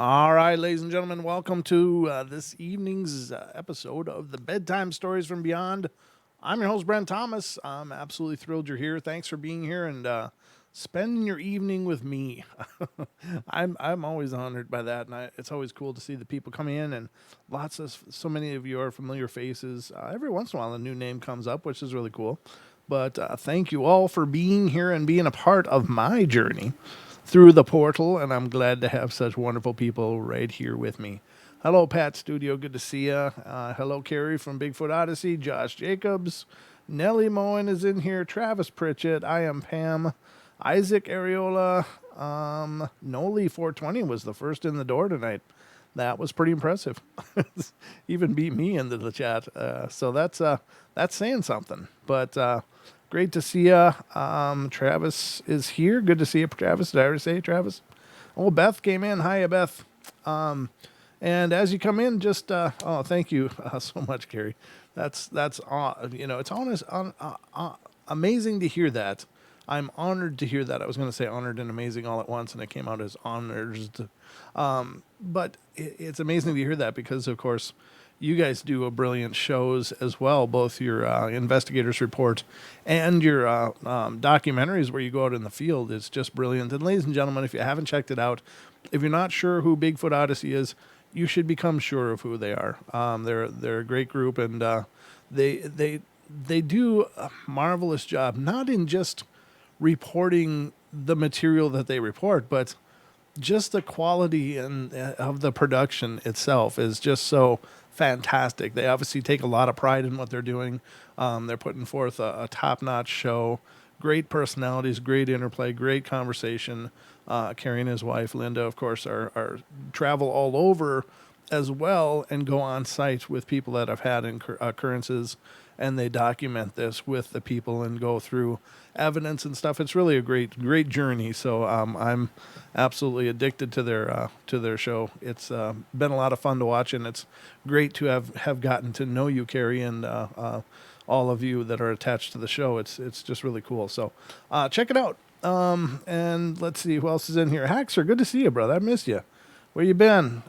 All right, ladies and gentlemen, welcome to this evening's episode of the Bedtime Stories from Beyond. I'm your host, Brent Thomas. I'm absolutely thrilled you're here. Thanks for being here and spending your evening with me. I'm always honored by that, and it's always cool to see the people come in, and so many of you are familiar faces. Every once in a while, a new name comes up, which is really cool. But thank you all for being here and being a part of my journey through the portal, and I'm glad to have such wonderful people right here with me. Hello, Pat Studio. Good to see you. Hello, Carrie from Bigfoot Odyssey. Josh Jacobs. Nellie Moen is in here. Travis Pritchett. I am Pam. Isaac Areola. Noli 420 was the first in the door tonight. That was pretty impressive. Even beat me into the chat. So that's saying something. But great to see you. Travis is here. Good to see you, Travis. Did I already say Travis? Oh, Beth came in. Hiya, Beth. And as you come in, just thank you so much, Carrie. That's it's honest, amazing to hear that. I'm honored to hear that. I was going to say honored and amazing all at once, and it came out as honors. But it's amazing to hear that because, of course, you guys do a brilliant shows as well, both your investigators report and your documentaries where you go out in the field. It's just brilliant. And ladies and gentlemen, if you haven't checked it out, if you're not sure who Bigfoot Odyssey is, you should become sure of who they are. They're a great group, and they do a marvelous job, not in just reporting the material that they report, but just the quality of the production itself is just so fantastic. They obviously take a lot of pride in what they're doing. They're putting forth a top-notch show, great personalities, great interplay, great conversation. Carrie and his wife, Linda, of course, are travel all over as well and go on site with people that have had occurrences, and they document this with the people and go through evidence and stuff. It's really a great journey. So I'm absolutely addicted to their show. It's been a lot of fun to watch, and it's great to have gotten to know you, Carrie, and all of you that are attached to the show. It's just really cool. So check it out. And let's see who else is in here. Haxer, good to see you, brother. I missed you. Where you been?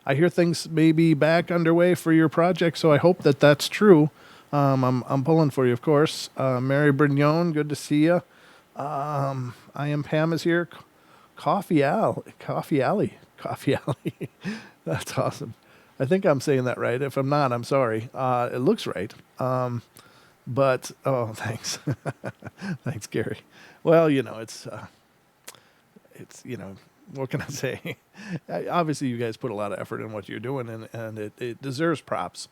I hear things may be back underway for your project, so I hope that's true. I'm pulling for you, of course. Mary Brignon, good to see you. I am Pam is here. Coffee Alley. That's awesome. I think I'm saying that right. If I'm not, I'm sorry. It looks right. But thanks, thanks, Gary. Well, it's what can I say? Obviously, you guys put a lot of effort in what you're doing, and it deserves props.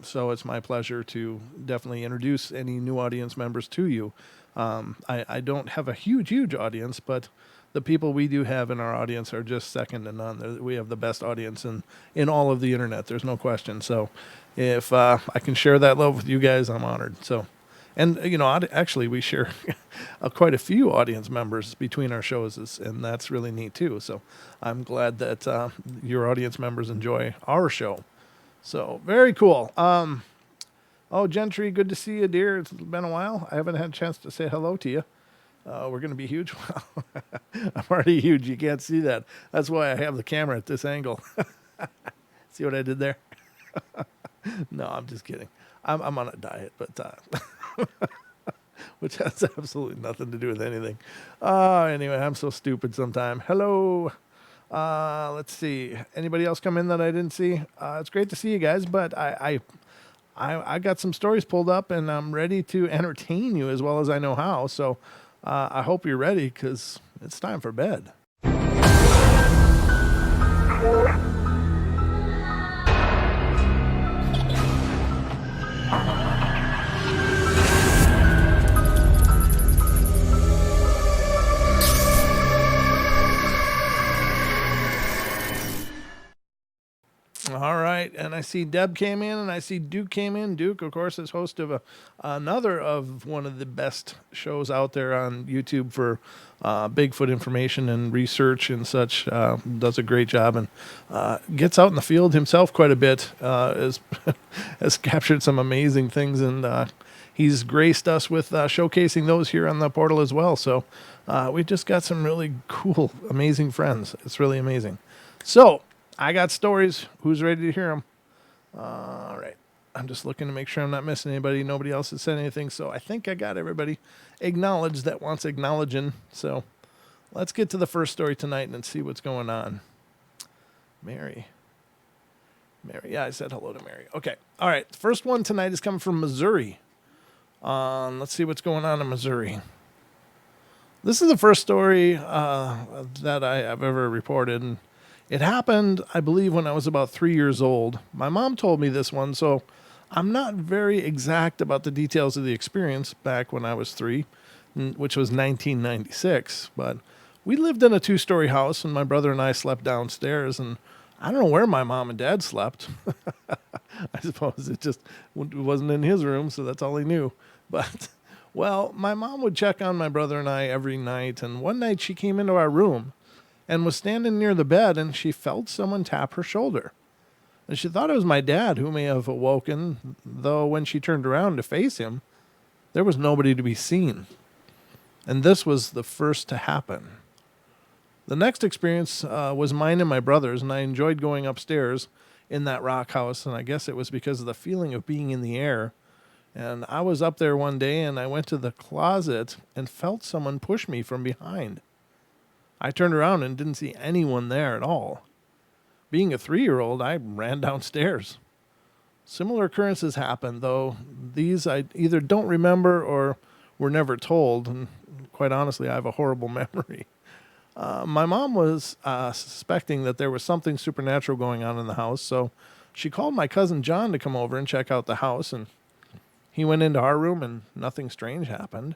So it's my pleasure to definitely introduce any new audience members to you. I don't have a huge audience, but the people we do have in our audience are just second to none. We have the best audience in all of the internet. There's no question. So if I can share that love with you guys, I'm honored. So, and actually we share quite a few audience members between our shows, and that's really neat too. So I'm glad that your audience members enjoy our show. So very cool. Gentry, good to see you, dear. It's been a while. I haven't had a chance to say hello to you. We're going to be huge. I'm already huge. You can't see that. That's why I have the camera at this angle. See what I did there? No, I'm just kidding. I'm on a diet, but which has absolutely nothing to do with anything. Anyway, I'm so stupid sometime. Hello. Let's see. Anybody else come in that I didn't see? It's great to see you guys, but I got some stories pulled up, and I'm ready to entertain you as well as I know how. So I hope you're ready, because it's time for bed. All right, and I see Deb came in, and I see Duke came in. Duke, of course, is host of another of one of the best shows out there on YouTube for Bigfoot information and research and such. Does a great job and gets out in the field himself quite a bit. Has captured some amazing things, and he's graced us with showcasing those here on the portal as well. So we just got some really cool, amazing friends. It's really amazing. So I got stories. Who's ready to hear them? All right. I'm just looking to make sure I'm not missing anybody. Nobody else has said anything. So I think I got everybody acknowledged that wants acknowledging. So let's get to the first story tonight and see what's going on. Mary. Yeah, I said hello to Mary. Okay. All right. The first one tonight is coming from Missouri. Let's see what's going on in Missouri. This is the first story that I have ever reported. And it happened, I believe, when I was about 3 years old. My mom told me this one, so I'm not very exact about the details of the experience back when I was 3, which was 1996. But we lived in a 2-story house, and my brother and I slept downstairs, and I don't know where my mom and dad slept. I suppose it just wasn't in his room, so that's all he knew. But, well, my mom would check on my brother and I every night, and one night she came into our room and was standing near the bed, and she felt someone tap her shoulder. And she thought it was my dad who may have awoken, though when she turned around to face him, there was nobody to be seen. And this was the first to happen. The next experience was mine and my brother's, and I enjoyed going upstairs in that rock house, and I guess it was because of the feeling of being in the air. And I was up there one day, and I went to the closet and felt someone push me from behind. I turned around and didn't see anyone there at all. Being a 3-year-old, I ran downstairs. Similar occurrences happened, though these I either don't remember or were never told, and quite honestly, I have a horrible memory. My mom was suspecting that there was something supernatural going on in the house, so she called my cousin John to come over and check out the house, and he went into our room and nothing strange happened.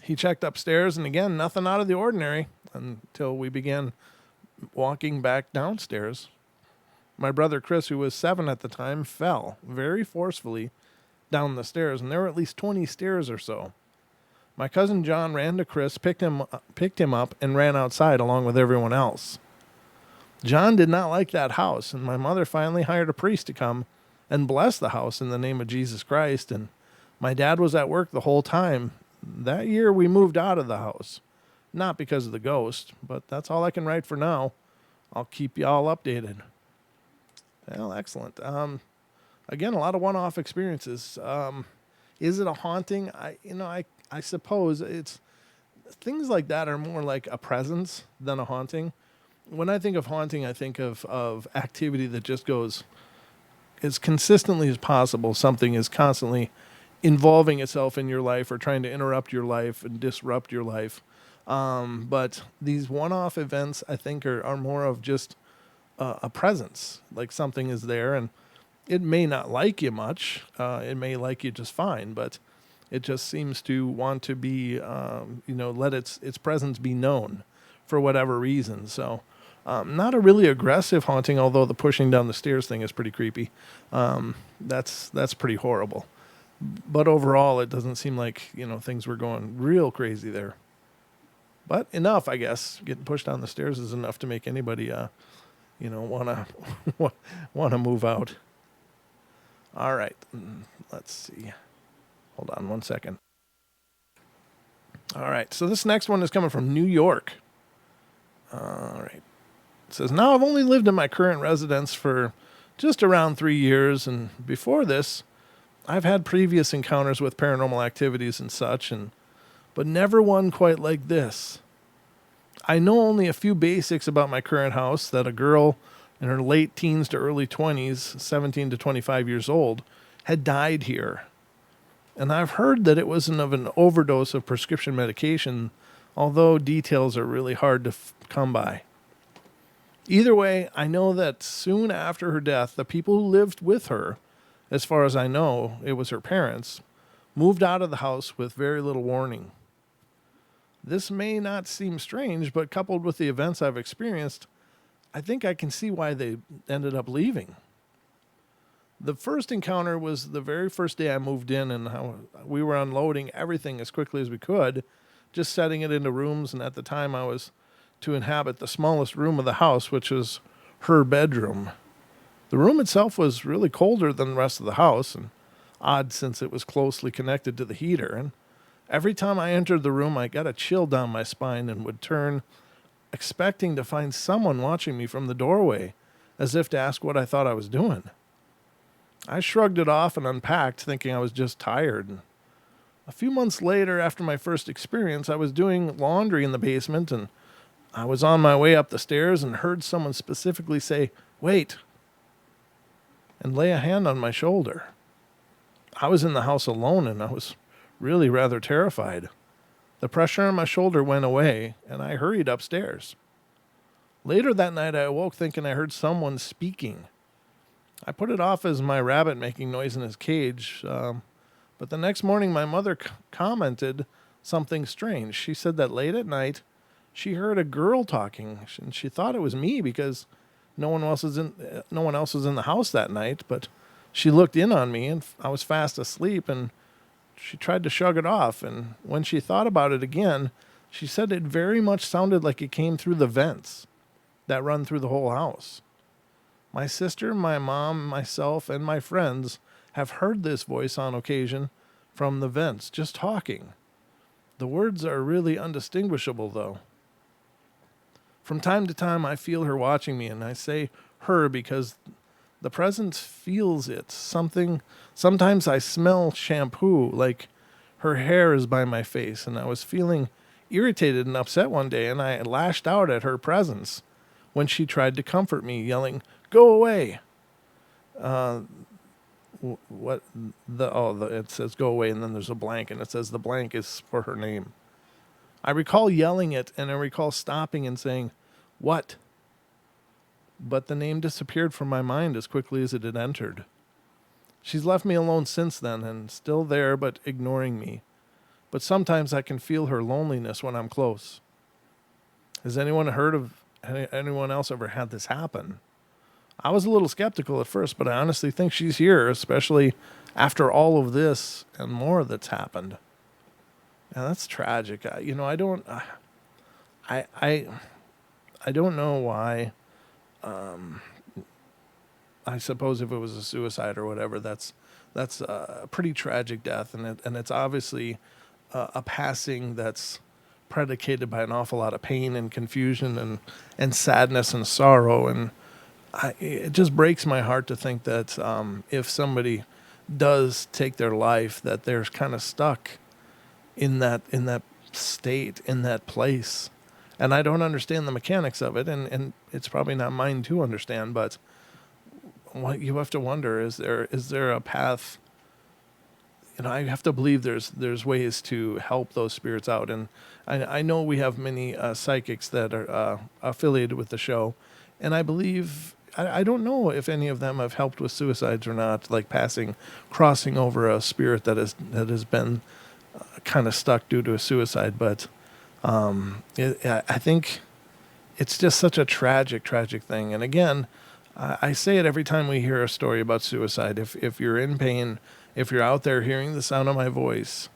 He checked upstairs, and again, nothing out of the ordinary until we began walking back downstairs. My brother Chris, who was 7 at the time, fell very forcefully down the stairs, and there were at least 20 stairs or so. My cousin John ran to Chris, picked him up, and ran outside along with everyone else. John did not like that house, and my mother finally hired a priest to come and bless the house in the name of Jesus Christ, and my dad was at work the whole time. That year, we moved out of the house. Not because of the ghost, but that's all I can write for now. I'll keep you all updated. Well, excellent. Again, a lot of one-off experiences. Is it a haunting? I suppose it's things like that are more like a presence than a haunting. When I think of haunting, I think of activity that just goes as consistently as possible. Something is constantly involving itself in your life or trying to interrupt your life and disrupt your life. But these one-off events, I think, are more of just a presence, like something is there, and it may not like you much. It may like you just fine, but it just seems to want to be, let its presence be known for whatever reason. So not a really aggressive haunting, although the pushing down the stairs thing is pretty creepy. That's pretty horrible. But overall, it doesn't seem like, things were going real crazy there. But enough, I guess. Getting pushed down the stairs is enough to make anybody, want to move out. All right. Let's see. Hold on one second. All right. So this next one is coming from New York. All right. It says, now I've only lived in my current residence for just around 3 years. And before this, I've had previous encounters with paranormal activities and such, but never one quite like this. I know only a few basics about my current house, that a girl in her late teens to early 20s, 17 to 25 years old, had died here. And I've heard that it was of an overdose of prescription medication, although details are really hard to come by. Either way, I know that soon after her death, the people who lived with her, as far as I know, it was her parents, moved out of the house with very little warning. This may not seem strange, but coupled with the events I've experienced, I think I can see why they ended up leaving. The first encounter was the very first day I moved in, and how we were unloading everything as quickly as we could, just setting it into rooms. And at the time, I was to inhabit the smallest room of the house, which was her bedroom. The room itself was really colder than the rest of the house, and odd since it was closely connected to the heater. And every time I entered the room, I got a chill down my spine and would turn, expecting to find someone watching me from the doorway, as if to ask what I thought I was doing. I shrugged it off and unpacked, thinking I was just tired. A few months later, after my first experience, I was doing laundry in the basement, and I was on my way up the stairs and heard someone specifically say, "Wait," and lay a hand on my shoulder. I was in the house alone, and I was really rather terrified. The pressure on my shoulder went away, and I hurried upstairs. Later that night, I awoke thinking I heard someone speaking. I put it off as my rabbit making noise in his cage, but the next morning my mother commented something strange. She said that late at night she heard a girl talking, and she thought it was me because no one else was in the house that night. But she looked in on me, and I was fast asleep, and she tried to shrug it off. And when she thought about it again, she said it very much sounded like it came through the vents that run through the whole house. My sister, my mom, myself, and my friends have heard this voice on occasion from the vents, just talking. The words are really undistinguishable, though. From time to time, I feel her watching me, and I say her because the presence feels it. Sometimes I smell shampoo, like her hair is by my face, and I was feeling irritated and upset one day, and I lashed out at her presence when she tried to comfort me, yelling, "Go away." It says go away, and then there's a blank, and it says the blank is for her name. I recall yelling it, and I recall stopping and saying, "What?" But the name disappeared from my mind as quickly as it had entered. She's left me alone since then, and still there, but ignoring me. But sometimes I can feel her loneliness when I'm close. Has anyone else ever had this happen? I was a little skeptical at first, but I honestly think she's here, especially after all of this and more that's happened. Yeah, that's tragic. I don't know why. I suppose if it was a suicide or whatever, that's a pretty tragic death, and it's obviously a passing that's predicated by an awful lot of pain and confusion and sadness and sorrow. And it just breaks my heart to think that if somebody does take their life, that they're kind of stuck in that state, in that place. And I don't understand the mechanics of it, and it's probably not mine to understand, but what you have to wonder is there a path? I have to believe there's ways to help those spirits out. And I know we have many psychics that are affiliated with the show, and I believe I don't know if any of them have helped with suicides or not, like crossing over a spirit that has been kind of stuck due to a suicide. But I think it's just such a tragic thing. And again, I say it every time we hear a story about suicide. If you're in pain, if you're out there hearing the sound of my voice,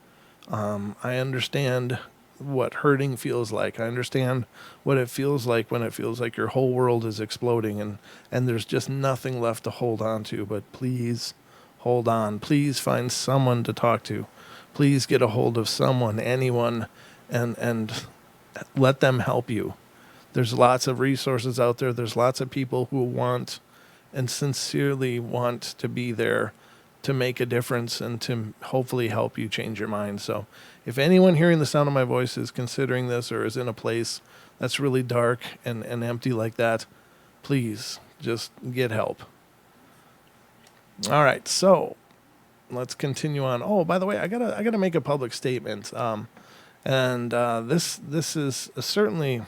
I understand what hurting feels like. I understand what it feels like when it feels like your whole world is exploding and there's just nothing left to hold on to. But please hold on. Please find someone to talk to. Please get a hold of someone, anyone, and let them help you. There's lots of resources out there. There's lots of people who want and sincerely want to be there to make a difference and to hopefully help you change your mind. So if anyone hearing the sound of my voice is considering this or is in a place that's really dark and empty like that, please just get help. All right, so let's continue on. Oh, by the way, I gotta make a public statement. This is certainly,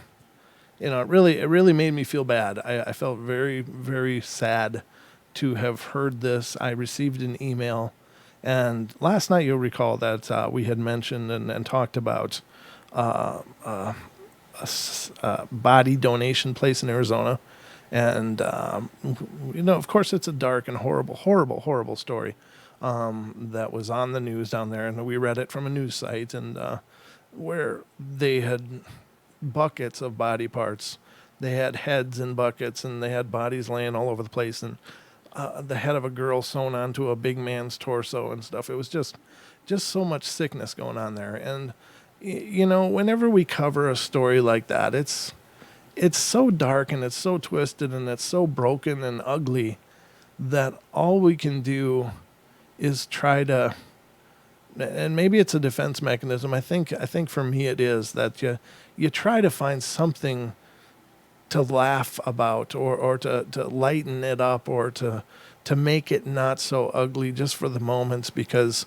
it really made me feel bad. I felt very, very sad to have heard this. I received an email, and last night you'll recall that we had mentioned and talked about a body donation place in Arizona, And, of course, it's a dark and horrible, horrible, horrible story that was on the news down there. And we read it from a news site, and where they had buckets of body parts. They had heads in buckets, and they had bodies laying all over the place, and the head of a girl sewn onto a big man's torso and stuff. It was just so much sickness going on there. And whenever we cover a story like that, it's so dark and it's so twisted and it's so broken and ugly that all we can do is try to, and maybe it's a defense mechanism. I think for me it is that you try to find something to laugh about, or to lighten it up, or to make it not so ugly just for the moments, because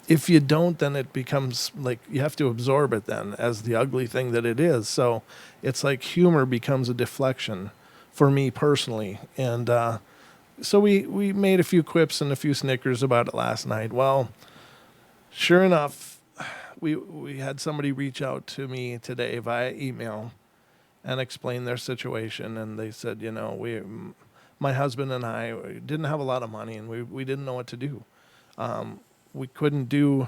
if you don't, then it becomes like you have to absorb it then as the ugly thing that it is. So it's like humor becomes a deflection for me personally. And so we made a few quips and a few snickers about it last night. Well, sure enough, we had somebody reach out to me today via email and explain their situation. And they said, my husband and I didn't have a lot of money, and we didn't know what to do. We couldn't do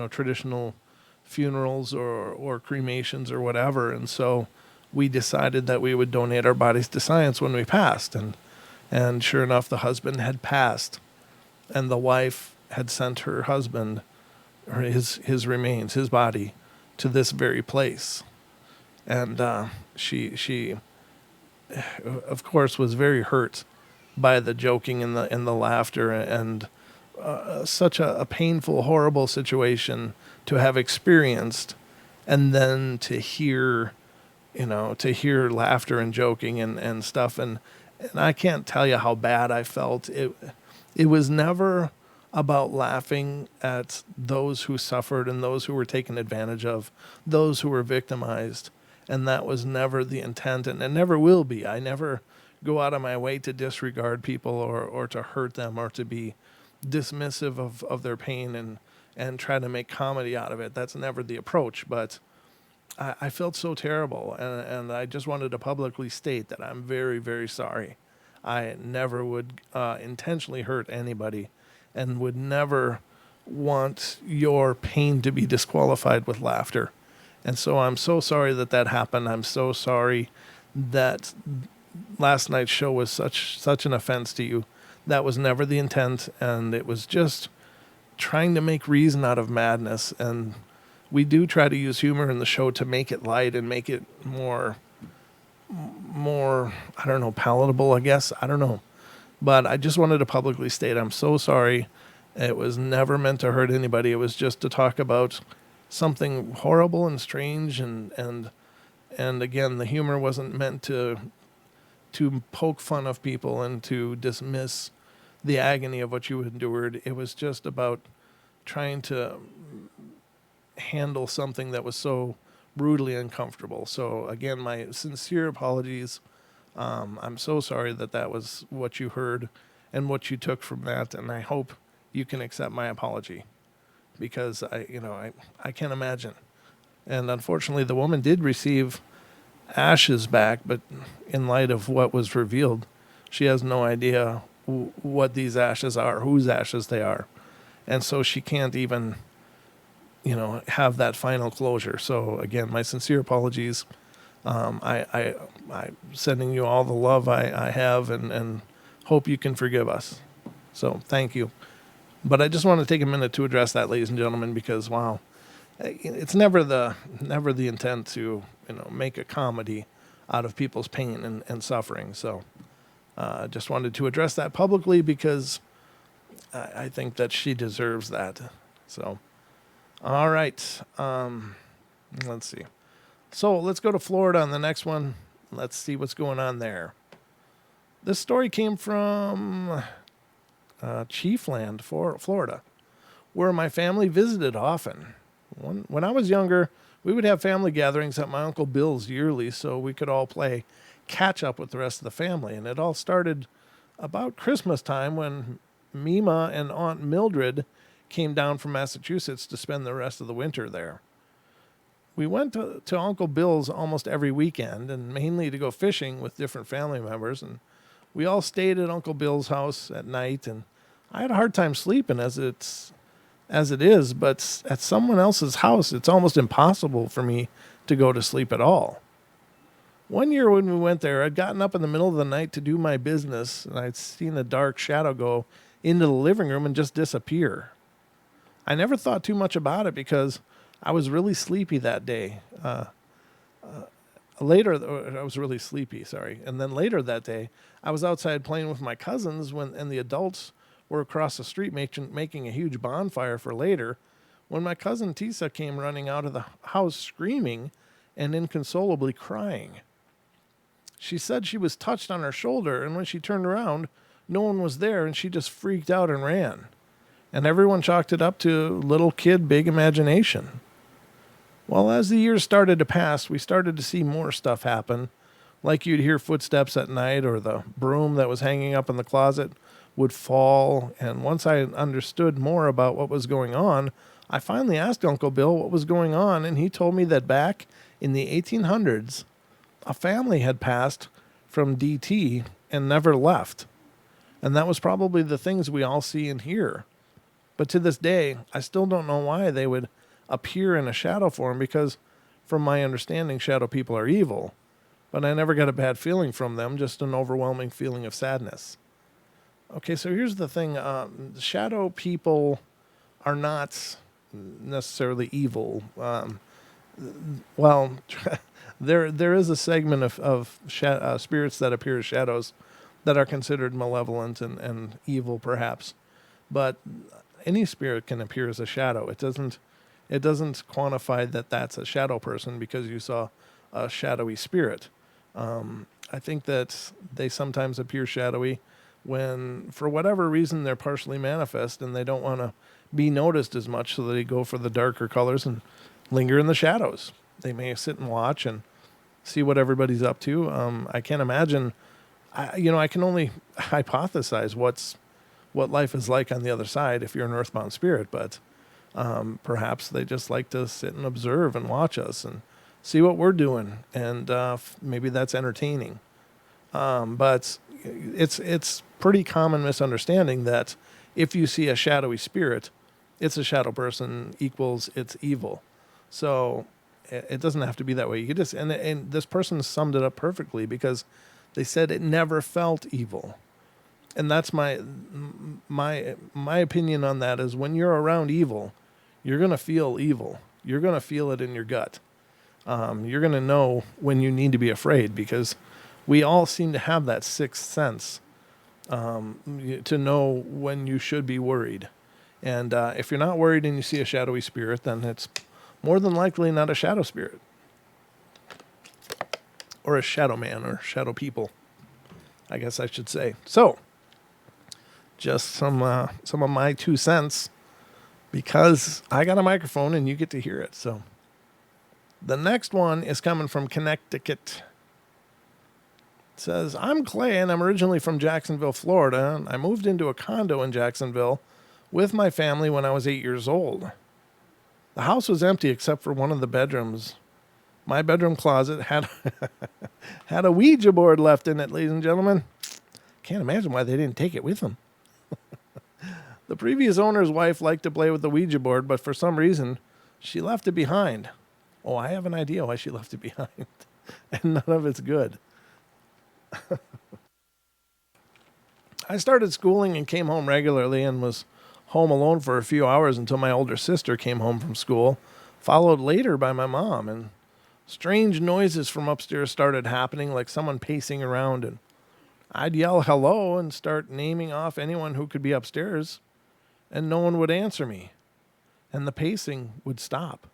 traditional funerals or cremations or whatever. And so we decided that we would donate our bodies to science when we passed. And sure enough, the husband had passed, and the wife had sent her husband, or his remains, his body, to this very place. And she of course was very hurt by the joking and the laughter, and such a painful, horrible situation to have experienced, and then to hear laughter and joking and stuff. And I can't tell you how bad I felt. It was never about laughing at those who suffered and those who were taken advantage of, those who were victimized. And that was never the intent, and it never will be. I never go out of my way to disregard people, or to hurt them, or to be dismissive of their pain and try to make comedy out of it. That's never the approach. But I felt so terrible, and I just wanted to publicly state that I'm very, very sorry. I never would intentionally hurt anybody, and would never want your pain to be disqualified with laughter. And so I'm so sorry that happened. I'm so sorry that last night's show was such an offense to you. That was never the intent, and it was just trying to make reason out of madness. And we do try to use humor in the show to make it light and make it more, I don't know, palatable, I guess. I don't know. But I just wanted to publicly state I'm so sorry. It was never meant to hurt anybody. It was just to talk about something horrible and strange, and again, the humor wasn't meant to poke fun of people and to dismiss the agony of what you endured. It was just about trying to handle something that was so brutally uncomfortable. So again, my sincere apologies. I'm so sorry that was what you heard and what you took from that, and I hope you can accept my apology, because I can't imagine. And unfortunately, the woman did receive ashes back, but in light of what was revealed, she has no idea what these ashes are, whose ashes they are, and so she can't even have that final closure. So again, my sincere apologies. I'm sending you all the love I have, and hope you can forgive us. So thank you. But I just want to take a minute to address that, ladies and gentlemen, because wow, it's never the intent to make a comedy out of people's pain and suffering. So I just wanted to address that publicly, because I think that she deserves that. So all right, let's see. So let's go to Florida on the next one. Let's see what's going on there. This story came from Chiefland, Florida, where my family visited often. When I was younger, we would have family gatherings at my Uncle Bill's yearly, so we could all play catch up with the rest of the family. And it all started about Christmas time, when Mima and Aunt Mildred came down from Massachusetts to spend the rest of the winter there. We went to Uncle Bill's almost every weekend, and mainly to go fishing with different family members. And we all stayed at Uncle Bill's house at night, and I had a hard time sleeping as it is, but at someone else's house, it's almost impossible for me to go to sleep at all. One year when we went there, I'd gotten up in the middle of the night to do my business, and I'd seen a dark shadow go into the living room and just disappear. I never thought too much about it because I was really sleepy that day. I was really sleepy, sorry. And then later that day, I was outside playing with my cousins and the adults were across the street making a huge bonfire for later when my cousin Tisa came running out of the house screaming and inconsolably crying. She said she was touched on her shoulder, and when she turned around, no one was there, and she just freaked out and ran. And everyone chalked it up to little kid, big imagination. Well, as the years started to pass, we started to see more stuff happen, like you'd hear footsteps at night or the broom that was hanging up in the closet would fall. And once I understood more about what was going on, I finally asked Uncle Bill what was going on, and he told me that back in the 1800s, a family had passed from DT and never left. And that was probably the things we all see and hear. But to this day, I still don't know why they would appear in a shadow form because, from my understanding, shadow people are evil. But I never got a bad feeling from them, just an overwhelming feeling of sadness. Okay, so here's the thing. Shadow people are not necessarily evil. Well, there is a segment of spirits that appear as shadows that are considered malevolent and evil, perhaps. But any spirit can appear as a shadow. It doesn't quantify that that's a shadow person because you saw a shadowy spirit. I think that they sometimes appear shadowy when, for whatever reason, they're partially manifest and they don't want to be noticed as much, so they go for the darker colors and linger in the shadows. They may sit and watch and see what everybody's up to. I can't imagine. I can only hypothesize what life is like on the other side if you're an earthbound spirit, but perhaps they just like to sit and observe and watch us and see what we're doing, and maybe that's entertaining. But it's pretty common misunderstanding that if you see a shadowy spirit, it's a shadow person equals it's evil. So it doesn't have to be that way. You could just and this person summed it up perfectly because they said it never felt evil. And that's my opinion on that is when you're around evil, you're going to feel evil. You're going to feel it in your gut. You're going to know when you need to be afraid because we all seem to have that sixth sense to know when you should be worried. And if you're not worried and you see a shadowy spirit, then it's more than likely not a shadow spirit. Or a shadow man or shadow people, I guess I should say. So, just some of my 2 cents because I got a microphone and you get to hear it. So, the next one is coming from Connecticut. It says, I'm Clay and I'm originally from Jacksonville, Florida. I moved into a condo in Jacksonville with my family when I was 8 years old. The house was empty except for one of the bedrooms. My bedroom closet had had a Ouija board left in it, ladies and gentlemen. Can't imagine why they didn't take it with them. The previous owner's wife liked to play with the Ouija board, but for some reason, she left it behind. Oh, I have an idea why she left it behind. And none of it's good. I started schooling and came home regularly and was home alone for a few hours until my older sister came home from school, followed later by my mom, and strange noises from upstairs started happening, like someone pacing around, and I'd yell hello and start naming off anyone who could be upstairs, and no one would answer me, and the pacing would stop.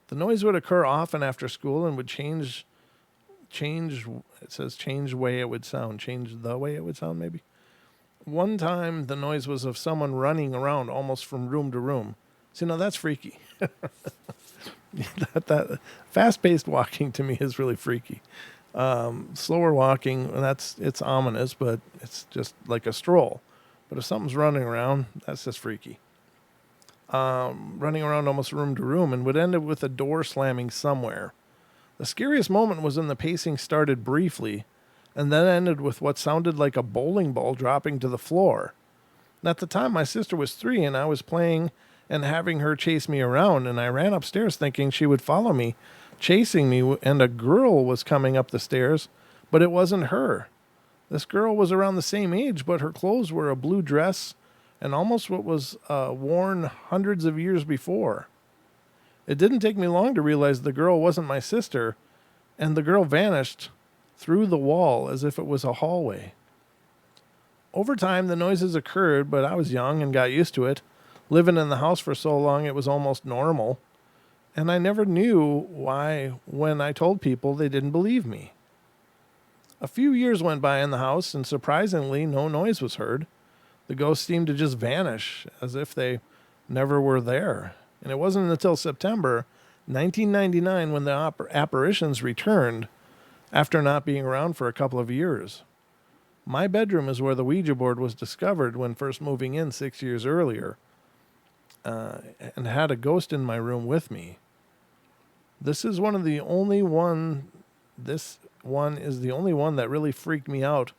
The noise would occur often after school and would change, it says change the way it would sound maybe. One time the noise was of someone running around almost from room to room. See, now that's freaky. that fast-paced walking to me is really freaky. Slower walking, it's ominous, but it's just like a stroll. But if something's running around, that's just freaky. running around almost room to room, and would end up with a door slamming somewhere. The scariest moment was when the pacing started briefly and then ended with what sounded like a bowling ball dropping to the floor. And at the time, my sister was 3, and I was playing and having her chase me around, and I ran upstairs thinking she would follow me, chasing me, and a girl was coming up the stairs, but it wasn't her. This girl was around the same age, but her clothes were a blue dress and almost what was worn hundreds of years before. It didn't take me long to realize the girl wasn't my sister, and the girl vanished through the wall as if it was a hallway. Over time, the noises occurred, but I was young and got used to it. Living in the house for so long, it was almost normal. And I never knew why, when I told people, they didn't believe me. A few years went by in the house, and surprisingly, no noise was heard. The ghosts seemed to just vanish, as if they never were there. And it wasn't until September 1999 when the apparitions returned, after not being around for a couple of years. My bedroom is where the Ouija board was discovered when first moving in 6 years earlier, and had a ghost in my room with me. This is one of the only one. This one is the only one that really freaked me out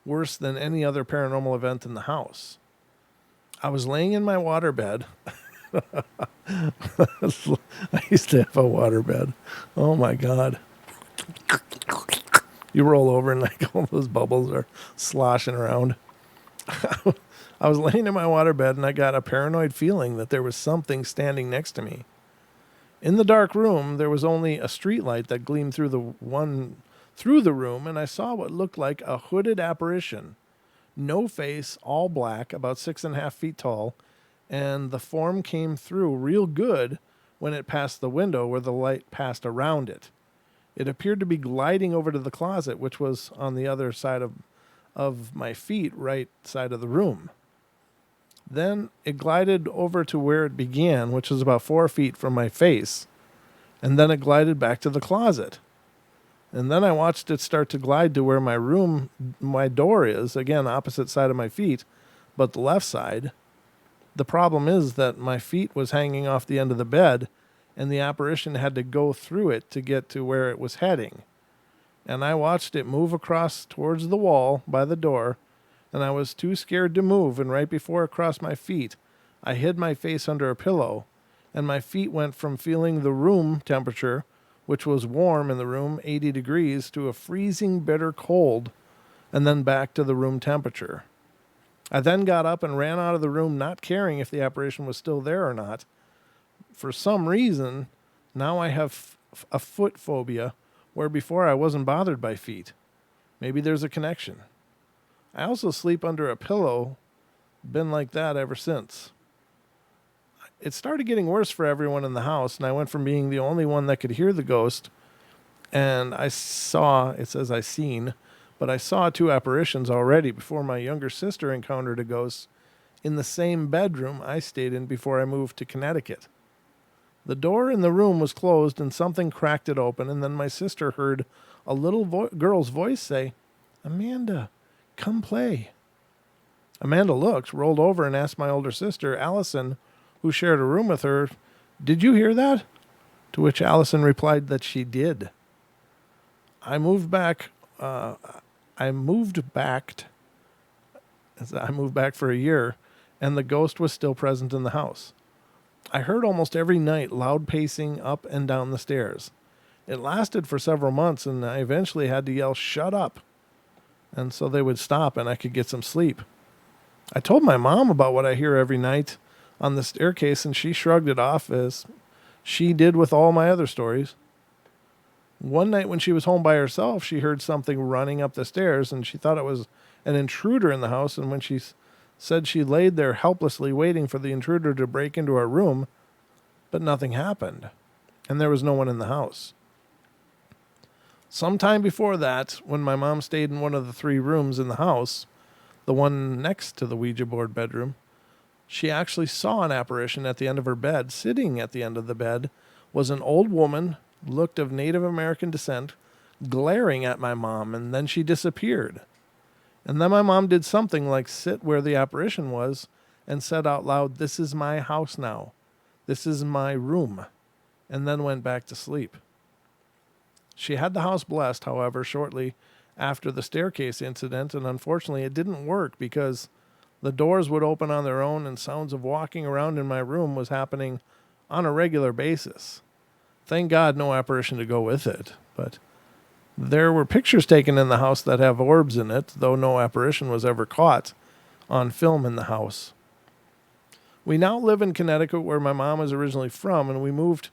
worse than any other paranormal event in the house. I was laying in my waterbed. I used to have a waterbed. Oh my God. You roll over and like all those bubbles are sloshing around. I was laying in my waterbed and I got a paranoid feeling that there was something standing next to me. In the dark room, there was only a street light that gleamed through the room, and I saw what looked like a hooded apparition. No face, all black, about 6.5 feet tall, and the form came through real good when it passed the window where the light passed around it. It appeared to be gliding over to the closet, which was on the other side of my feet, right side of the room. Then it glided over to where it began, which was about 4 feet from my face, and then it glided back to the closet. And then I watched it start to glide to where my door is, again, opposite side of my feet, but the left side. The problem is that my feet was hanging off the end of the bed, and the apparition had to go through it to get to where it was heading. And I watched it move across towards the wall by the door, and I was too scared to move, and right before it crossed my feet, I hid my face under a pillow, and my feet went from feeling the room temperature, which was warm in the room, 80 degrees, to a freezing bitter cold, and then back to the room temperature. I then got up and ran out of the room, not caring if the apparition was still there or not. For some reason, now I have a foot phobia, where before I wasn't bothered by feet. Maybe there's a connection. I also sleep under a pillow, been like that ever since. It started getting worse for everyone in the house, and I went from being the only one that could hear the ghost, and I saw 2 apparitions already before my younger sister encountered a ghost in the same bedroom I stayed in before I moved to Connecticut. The door in the room was closed, and something cracked it open, and then my sister heard a little girl's voice say, "Amanda, come play." Amanda looked, rolled over, and asked my older sister, Allison, who shared a room with her, "Did you hear that?" To which Allison replied that she did. I moved back for a year, and the ghost was still present in the house. I heard almost every night loud pacing up and down the stairs. It lasted for several months, and I eventually had to yell, "Shut up!" And so they would stop and I could get some sleep. I told my mom about what I hear every night on the staircase, and she shrugged it off as she did with all my other stories. One night when she was home by herself, she heard something running up the stairs, and she thought it was an intruder in the house, and when she said she laid there helplessly waiting for the intruder to break into her room, but nothing happened, and there was no one in the house. Sometime before that, when my mom stayed in one of the 3 rooms in the house, the one next to the Ouija board bedroom, she actually saw an apparition at the end of her bed. Sitting at the end of the bed was an old woman, looked of Native American descent, glaring at my mom, and then she disappeared. And then my mom did something like sit where the apparition was and said out loud, "This is my house now. This is my room," and then went back to sleep. She had the house blessed, however, shortly after the staircase incident, and unfortunately it didn't work because the doors would open on their own and sounds of walking around in my room was happening on a regular basis. Thank God no apparition to go with it, but there were pictures taken in the house that have orbs in it, though no apparition was ever caught on film in the house. We now live in Connecticut, where my mom is originally from, and we moved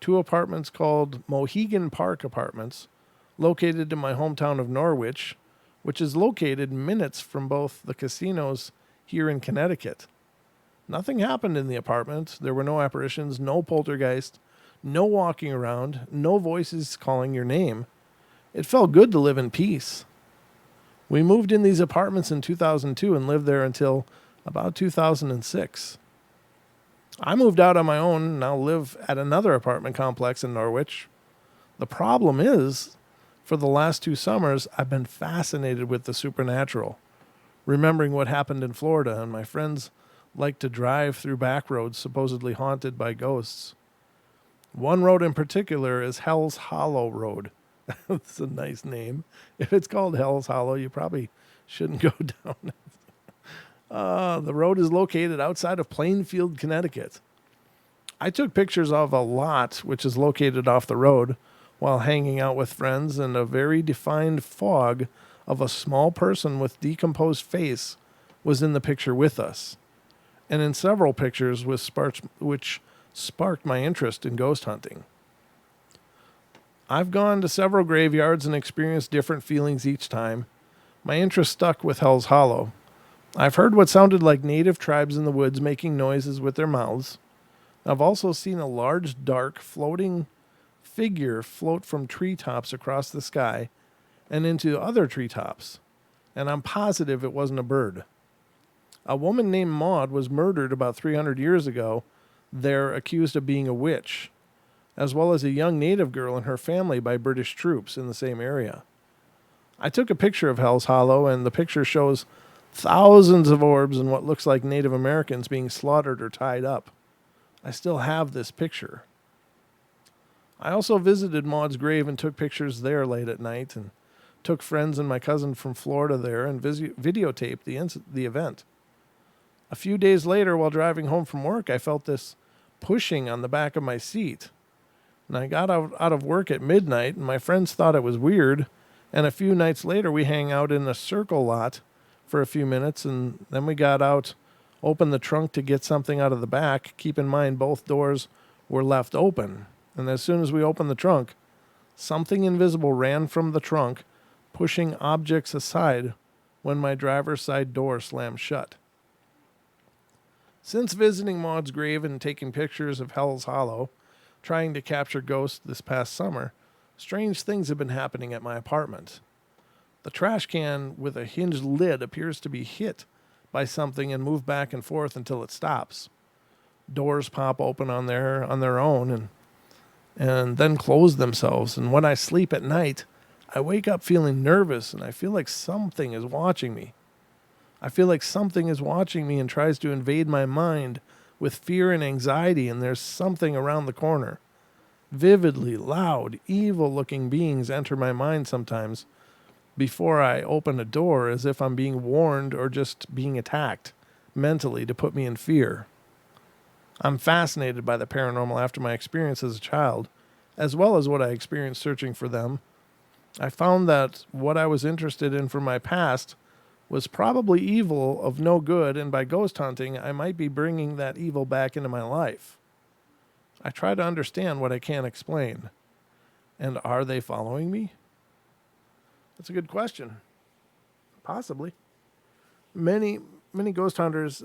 to apartments called Mohegan Park Apartments, located in my hometown of Norwich, which is located minutes from both the casinos here in Connecticut. Nothing happened in the apartment. There were no apparitions, no poltergeist, no walking around, no voices calling your name. It felt good to live in peace. We moved in these apartments in 2002 and lived there until about 2006. I moved out on my own and now live at another apartment complex in Norwich. The problem is, for the last 2 summers, I've been fascinated with the supernatural, remembering what happened in Florida, and my friends like to drive through back roads supposedly haunted by ghosts. One road in particular is Hell's Hollow Road. That's a nice name. If it's called Hell's Hollow, you probably shouldn't go down it. The road is located outside of Plainfield, Connecticut. I took pictures of a lot which is located off the road while hanging out with friends, and a very defined fog of a small person with decomposed face was in the picture with us, and in several pictures which sparked my interest in ghost hunting. I've gone to several graveyards and experienced different feelings each time. My interest stuck with Hell's Hollow. I've heard what sounded like native tribes in the woods making noises with their mouths. I've also seen a large, dark, floating figure float from treetops across the sky and into other treetops, and I'm positive it wasn't a bird. A woman named Maud was murdered about 300 years ago there, accused of being a witch, as well as a young native girl and her family by British troops in the same area. I took a picture of Hell's Hollow, and the picture shows thousands of orbs and what looks like Native Americans being slaughtered or tied up. I still have this picture. I also visited Maud's grave and took pictures there late at night, and took friends and my cousin from Florida there and videotaped the event. A few days later, while driving home from work, I felt this pushing on the back of my seat. And I got out of work at midnight, and my friends thought it was weird. And a few nights later, we hang out in a circle lot for a few minutes, and then we got out, opened the trunk to get something out of the back. Keep in mind, both doors were left open. And as soon as we opened the trunk, something invisible ran from the trunk, pushing objects aside when my driver's side door slammed shut. Since visiting Maud's grave and taking pictures of Hell's Hollow, trying to capture ghosts this past summer, strange things have been happening at my apartment. The trash can with a hinged lid appears to be hit by something and move back and forth until it stops. Doors pop open on their own and then close themselves. And when I sleep at night, I wake up feeling nervous, and I feel like something is watching me. I feel like something is watching me and tries to invade my mind with fear and anxiety, and there's something around the corner. Vividly, loud, evil-looking beings enter my mind sometimes before I open a door, as if I'm being warned or just being attacked mentally to put me in fear. I'm fascinated by the paranormal after my experience as a child, as well as what I experienced searching for them. I found that what I was interested in from my past was probably evil of no good, and by ghost hunting, I might be bringing that evil back into my life. I try to understand what I can't explain. And are they following me? That's a good question. Possibly. Many ghost hunters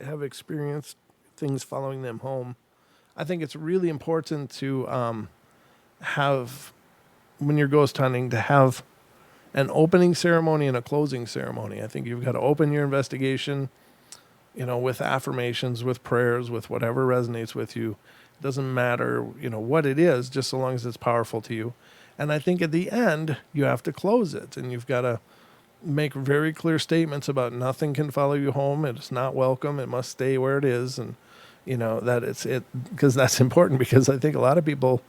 have experienced things following them home. I think it's really important to have, when you're ghost hunting, to have an opening ceremony and a closing ceremony. I think you've got to open your investigation, with affirmations, with prayers, with whatever resonates with you. It doesn't matter, what it is, just so long as it's powerful to you. And I think at the end, you have to close it, and you've got to make very clear statements about nothing can follow you home. It is not welcome. It must stay where it is. And, that it because that's important, because I think a lot of people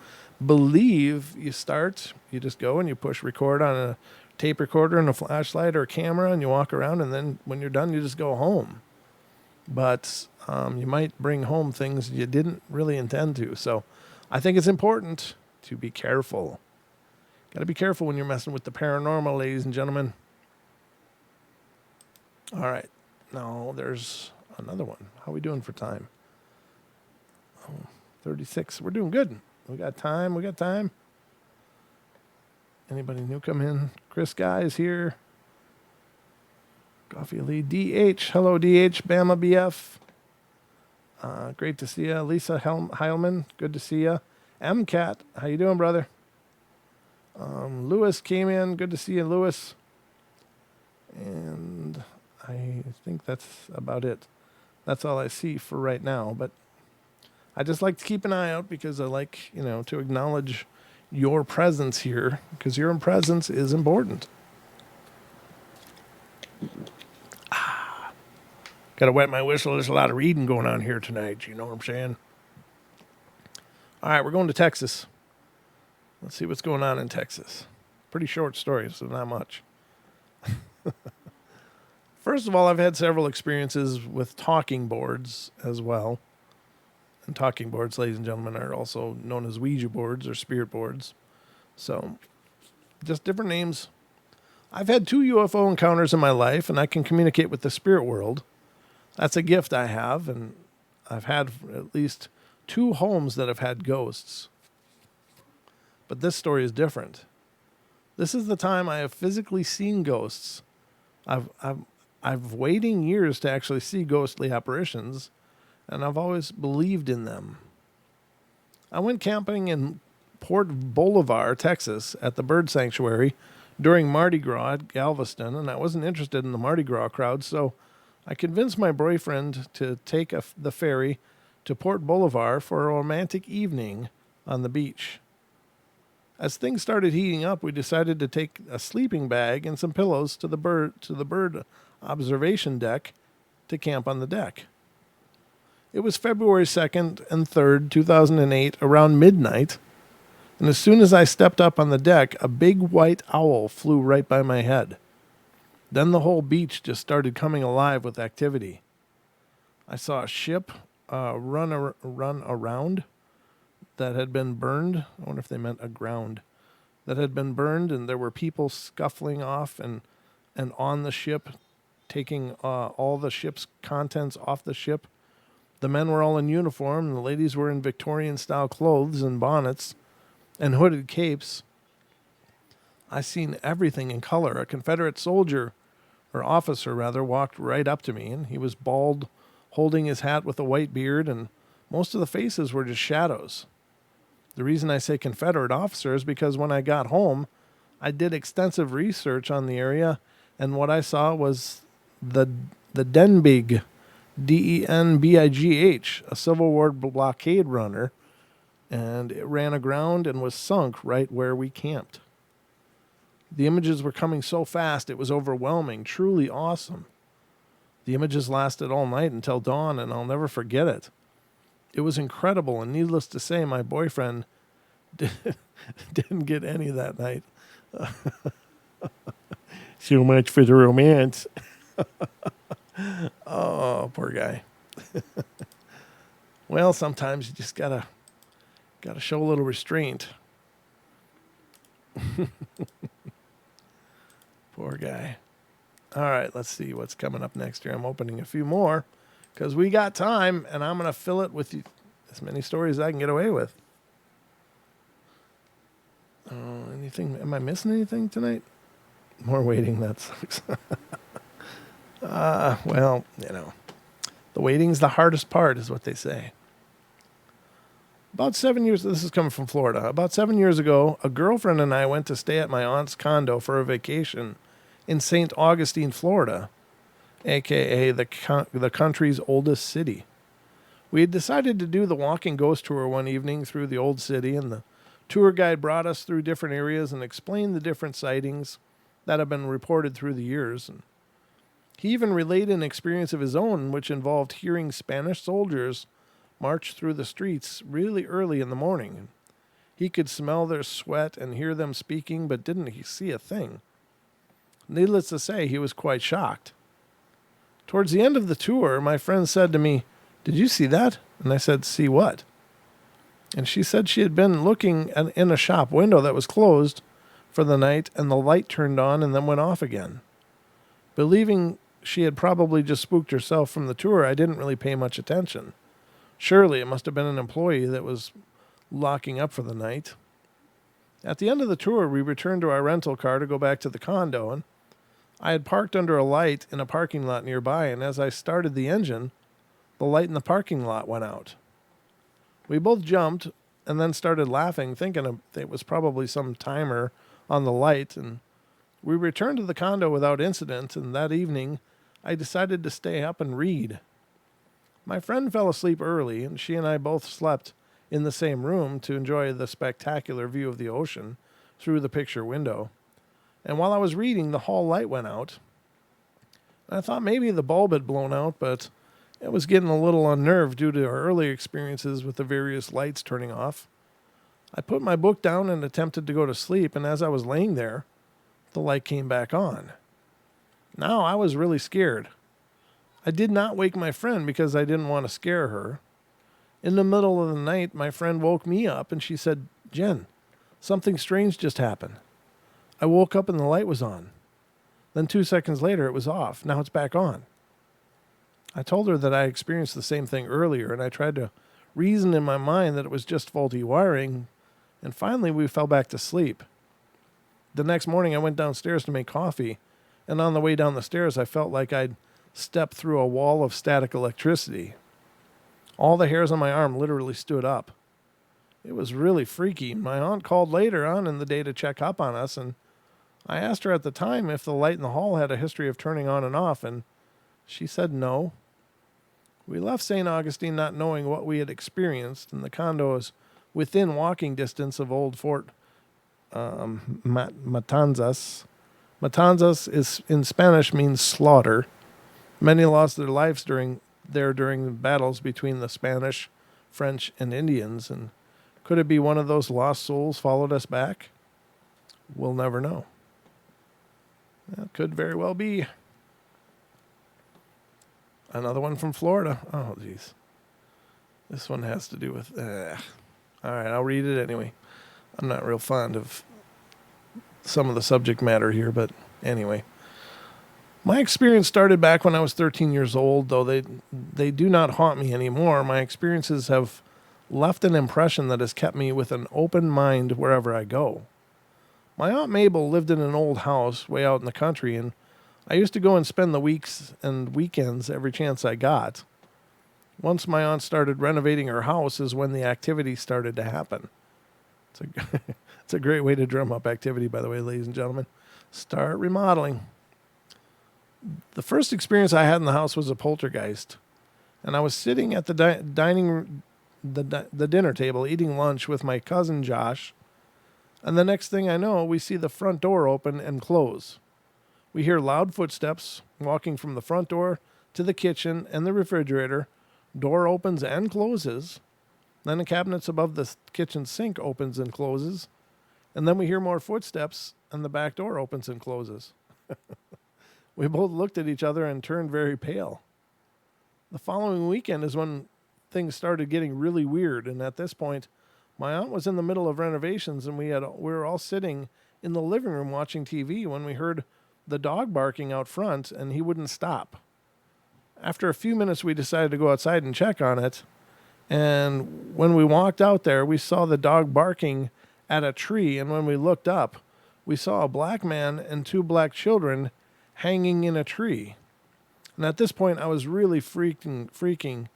believe you just go and you push record on a tape recorder and a flashlight or a camera, and you walk around, and then when you're done, you just go home. But you might bring home things you didn't really intend to. So I think it's important to be careful. Got to be careful when you're messing with the paranormal, ladies and gentlemen. All right. Now there's another one. How are we doing for time? 36. We're doing good. We got time. Anybody new come in? Chris Guy is here. Coffee Lee. DH. Hello, DH. Bama BF. Great to see you. Lisa Heilman. Good to see you. MCAT. How you doing, brother? Lewis came in. Good to see you, Lewis. And I think that's about it. That's all I see for right now. But I just like to keep an eye out, because I like, to acknowledge your presence here, because your presence is important. Got to wet my whistle. There's a lot of reading going on here tonight. You know what I'm saying? All right, we're going to Texas. Let's see what's going on in Texas. Pretty short story, so not much. First of all, I've had several experiences with talking boards as well. And talking boards, ladies and gentlemen, are also known as Ouija boards or spirit boards. So, just different names. I've had 2 UFO encounters in my life, and I can communicate with the spirit world. That's a gift I have, and I've had at least 2 homes that have had ghosts. But this story is different. This is the time I have physically seen ghosts. I've waiting years to actually see ghostly apparitions, and I've always believed in them. I went camping in Port Bolivar, Texas, at the Bird Sanctuary during Mardi Gras at Galveston, and I wasn't interested in the Mardi Gras crowd, so I convinced my boyfriend to take the ferry to Port Bolivar for a romantic evening on the beach. As things started heating up, we decided to take a sleeping bag and some pillows to the bird observation deck to camp on the deck. It was February 2nd and 3rd, 2008, around midnight, and as soon as I stepped up on the deck, a big white owl flew right by my head. Then the whole beach just started coming alive with activity. I saw a ship run around that had been burned. I wonder if they meant aground. That had been burned, and there were people scuffling off and on the ship, taking all the ship's contents off the ship. The men were all in uniform, and the ladies were in Victorian-style clothes and bonnets and hooded capes. I seen everything in color. A Confederate soldier, or officer rather, walked right up to me, and he was bald, holding his hat with a white beard, and most of the faces were just shadows. The reason I say Confederate officer is because when I got home, I did extensive research on the area, and what I saw was the Denbigh, Denbigh, a Civil War blockade runner, and it ran aground and was sunk right where we camped. The images were coming so fast, it was overwhelming, truly awesome. The images lasted all night until dawn, and I'll never forget it. It was incredible, and needless to say, my boyfriend didn't get any that night. So much for the romance. Oh, poor guy. Well, sometimes you just gotta show a little restraint. Poor guy. All right, let's see what's coming up next here. I'm opening a few more because we got time, and I'm going to fill it with as many stories as I can get away with. Anything? Am I missing anything tonight? More waiting, that sucks. Well, the waiting's the hardest part, is what they say. About 7 years, this is coming from Florida. About 7 years ago, a girlfriend and I went to stay at my aunt's condo for a vacation in St. Augustine, Florida, a.k.a. the country's oldest city. We had decided to do the walking ghost tour one evening through the old city, and the tour guide brought us through different areas and explained the different sightings that have been reported through the years. And he even relayed an experience of his own, which involved hearing Spanish soldiers marched through the streets really early in the morning. He could smell their sweat and hear them speaking, but didn't see a thing. Needless to say, he was quite shocked. Towards the end of the tour, my friend said to me, "Did you see that?" And I said, "See what?" And she said she had been looking in a shop window that was closed for the night, and the light turned on and then went off again. Believing she had probably just spooked herself from the tour, I didn't really pay much attention. Surely it must have been an employee that was locking up for the night. At the end of the tour, we returned to our rental car to go back to the condo, and I had parked under a light in a parking lot nearby, and as I started the engine, the light in the parking lot went out. We both jumped and then started laughing, thinking it was probably some timer on the light, and we returned to the condo without incident, and that evening I decided to stay up and read. My friend fell asleep early, and she and I both slept in the same room to enjoy the spectacular view of the ocean through the picture window. And while I was reading, the hall light went out. I thought maybe the bulb had blown out, but it was getting a little unnerved due to our earlier experiences with the various lights turning off. I put my book down and attempted to go to sleep, and as I was laying there, the light came back on. Now I was really scared. I did not wake my friend because I didn't want to scare her. In the middle of the night, my friend woke me up and she said, "Jen, something strange just happened." I woke up and the light was on. Then 2 seconds later, it was off. Now it's back on. I told her that I experienced the same thing earlier, and I tried to reason in my mind that it was just faulty wiring, and finally we fell back to sleep. The next morning, I went downstairs to make coffee, and on the way down the stairs, I felt like I'd stepped through a wall of static electricity. All the hairs on my arm literally stood up. It was really freaky. My aunt called later on in the day to check up on us, and I asked her at the time if the light in the hall had a history of turning on and off, and she said no. We left St. Augustine not knowing what we had experienced, and the condo is within walking distance of old Fort Matanzas. Matanzas is in Spanish means slaughter. Many lost their lives during the battles between the Spanish, French, and Indians, and could it be one of those lost souls followed us back? We'll never know. That could very well be. Another one from Florida. Oh, geez. This one has to do with... All right, I'll read it anyway. I'm not real fond of some of the subject matter here, but anyway. My experience started back when I was 13 years old, though they do not haunt me anymore. My experiences have left an impression that has kept me with an open mind wherever I go. My Aunt Mabel lived in an old house way out in the country, and I used to go and spend the weeks and weekends every chance I got. Once my aunt started renovating her house is when the activity started to happen. It's a great way to drum up activity, by the way, ladies and gentlemen. Start remodeling. The first experience I had in the house was a poltergeist, and I was sitting at the dinner table eating lunch with my cousin Josh, and the next thing I know, we see the front door open and close. We hear loud footsteps walking from the front door to the kitchen and the refrigerator. Door opens and closes. Then the cabinets above the kitchen sink opens and closes. And then we hear more footsteps and the back door opens and closes. We both looked at each other and turned very pale. The following weekend is when things started getting really weird. And at this point, my aunt was in the middle of renovations and we were all sitting in the living room watching TV when we heard the dog barking out front and he wouldn't stop. After a few minutes, we decided to go outside and check on it. And when we walked out there, we saw the dog barking at a tree. And when we looked up, we saw a black man and two black children hanging in a tree. And at this point, I was really freaking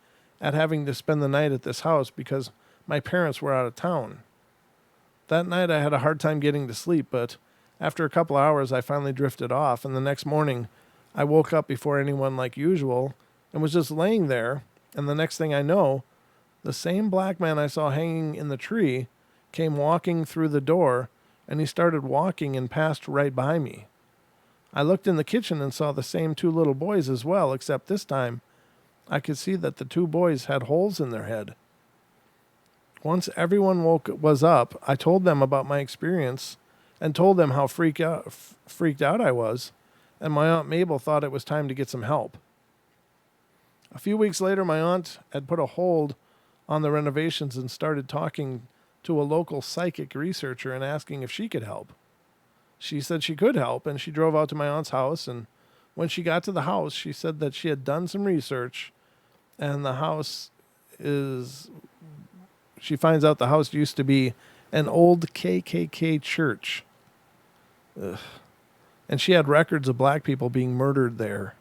at having to spend the night at this house because my parents were out of town. That night, I had a hard time getting to sleep, but after a couple hours, I finally drifted off. And the next morning, I woke up before anyone like usual and was just laying there. And the next thing I know, the same black man I saw hanging in the tree came walking through the door, and he started walking and passed right by me. I looked in the kitchen and saw the same two little boys as well, except this time I could see that the two boys had holes in their head. Once everyone was up, I told them about my experience and told them how freaked out I was, and my Aunt Mabel thought it was time to get some help. A few weeks later, my aunt had put a hold on the renovations and started talking to a local psychic researcher and asking if she could help. She said she could help, and she drove out to my aunt's house, and when she got to the house, she said that she had done some research, and she finds out the house used to be an old KKK church. Ugh. And she had records of black people being murdered there.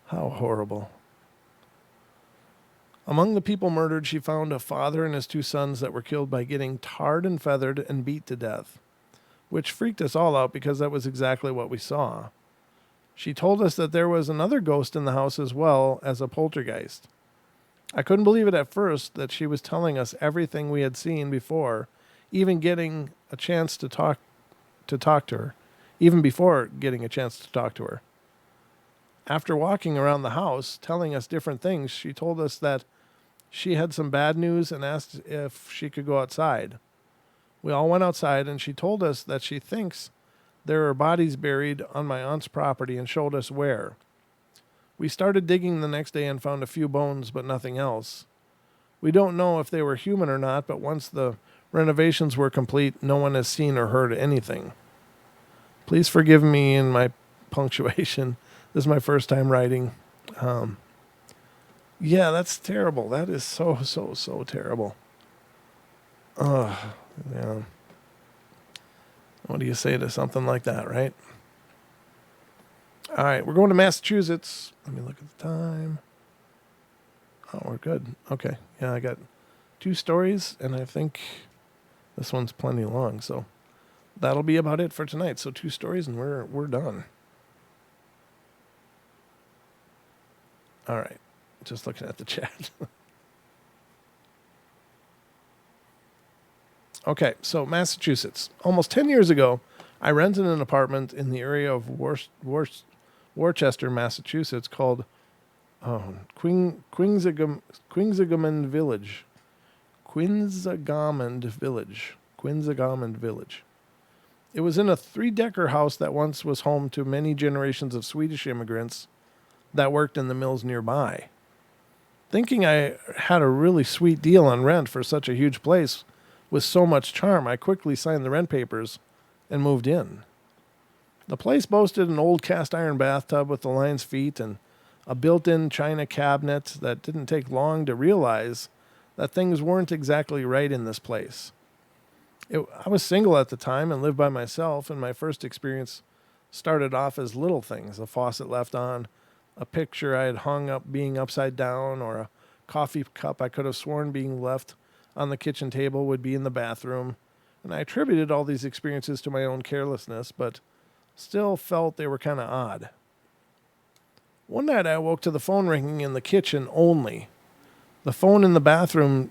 How horrible. Among the people murdered, she found a father and his two sons that were killed by getting tarred and feathered and beat to death, which freaked us all out because that was exactly what we saw. She told us that there was another ghost in the house as well as a poltergeist. I couldn't believe it at first that she was telling us everything we had seen before, even getting a chance to talk to her, even before getting a chance to talk to her. After walking around the house, telling us different things, she told us that she had some bad news and asked if she could go outside. We all went outside, and she told us that she thinks there are bodies buried on my aunt's property and showed us where. We started digging the next day and found a few bones, but nothing else. We don't know if they were human or not, but once the renovations were complete, no one has seen or heard anything. Please forgive me in my punctuation. This is my first time writing. Yeah, that's terrible. That is so terrible. Yeah. What do you say to something like that, right? All right, we're going to Massachusetts. Let me look at the time. Oh, we're good. Okay. Yeah, I got 2 stories, and I think this one's plenty long, so that'll be about it for tonight. So 2 stories, and we're done. All right. Just looking at the chat. Okay, so Massachusetts. Almost 10 years ago, I rented an apartment in the area of Worcester, Massachusetts, called Quinsigamond Village. Quinsigamond Village. It was in a 3-decker house that once was home to many generations of Swedish immigrants that worked in the mills nearby. Thinking I had a really sweet deal on rent for such a huge place with so much charm, I quickly signed the rent papers and moved in. The place boasted an old cast iron bathtub with the lion's feet and a built-in china cabinet that didn't take long to realize that things weren't exactly right in this place. I was single at the time and lived by myself, and my first experience started off as little things: a faucet left on, a picture I had hung up being upside down, or a coffee cup I could have sworn being left on the kitchen table would be in the bathroom. And I attributed all these experiences to my own carelessness, but still felt they were kind of odd. One night I woke to the phone ringing in the kitchen only. The phone in the bedroom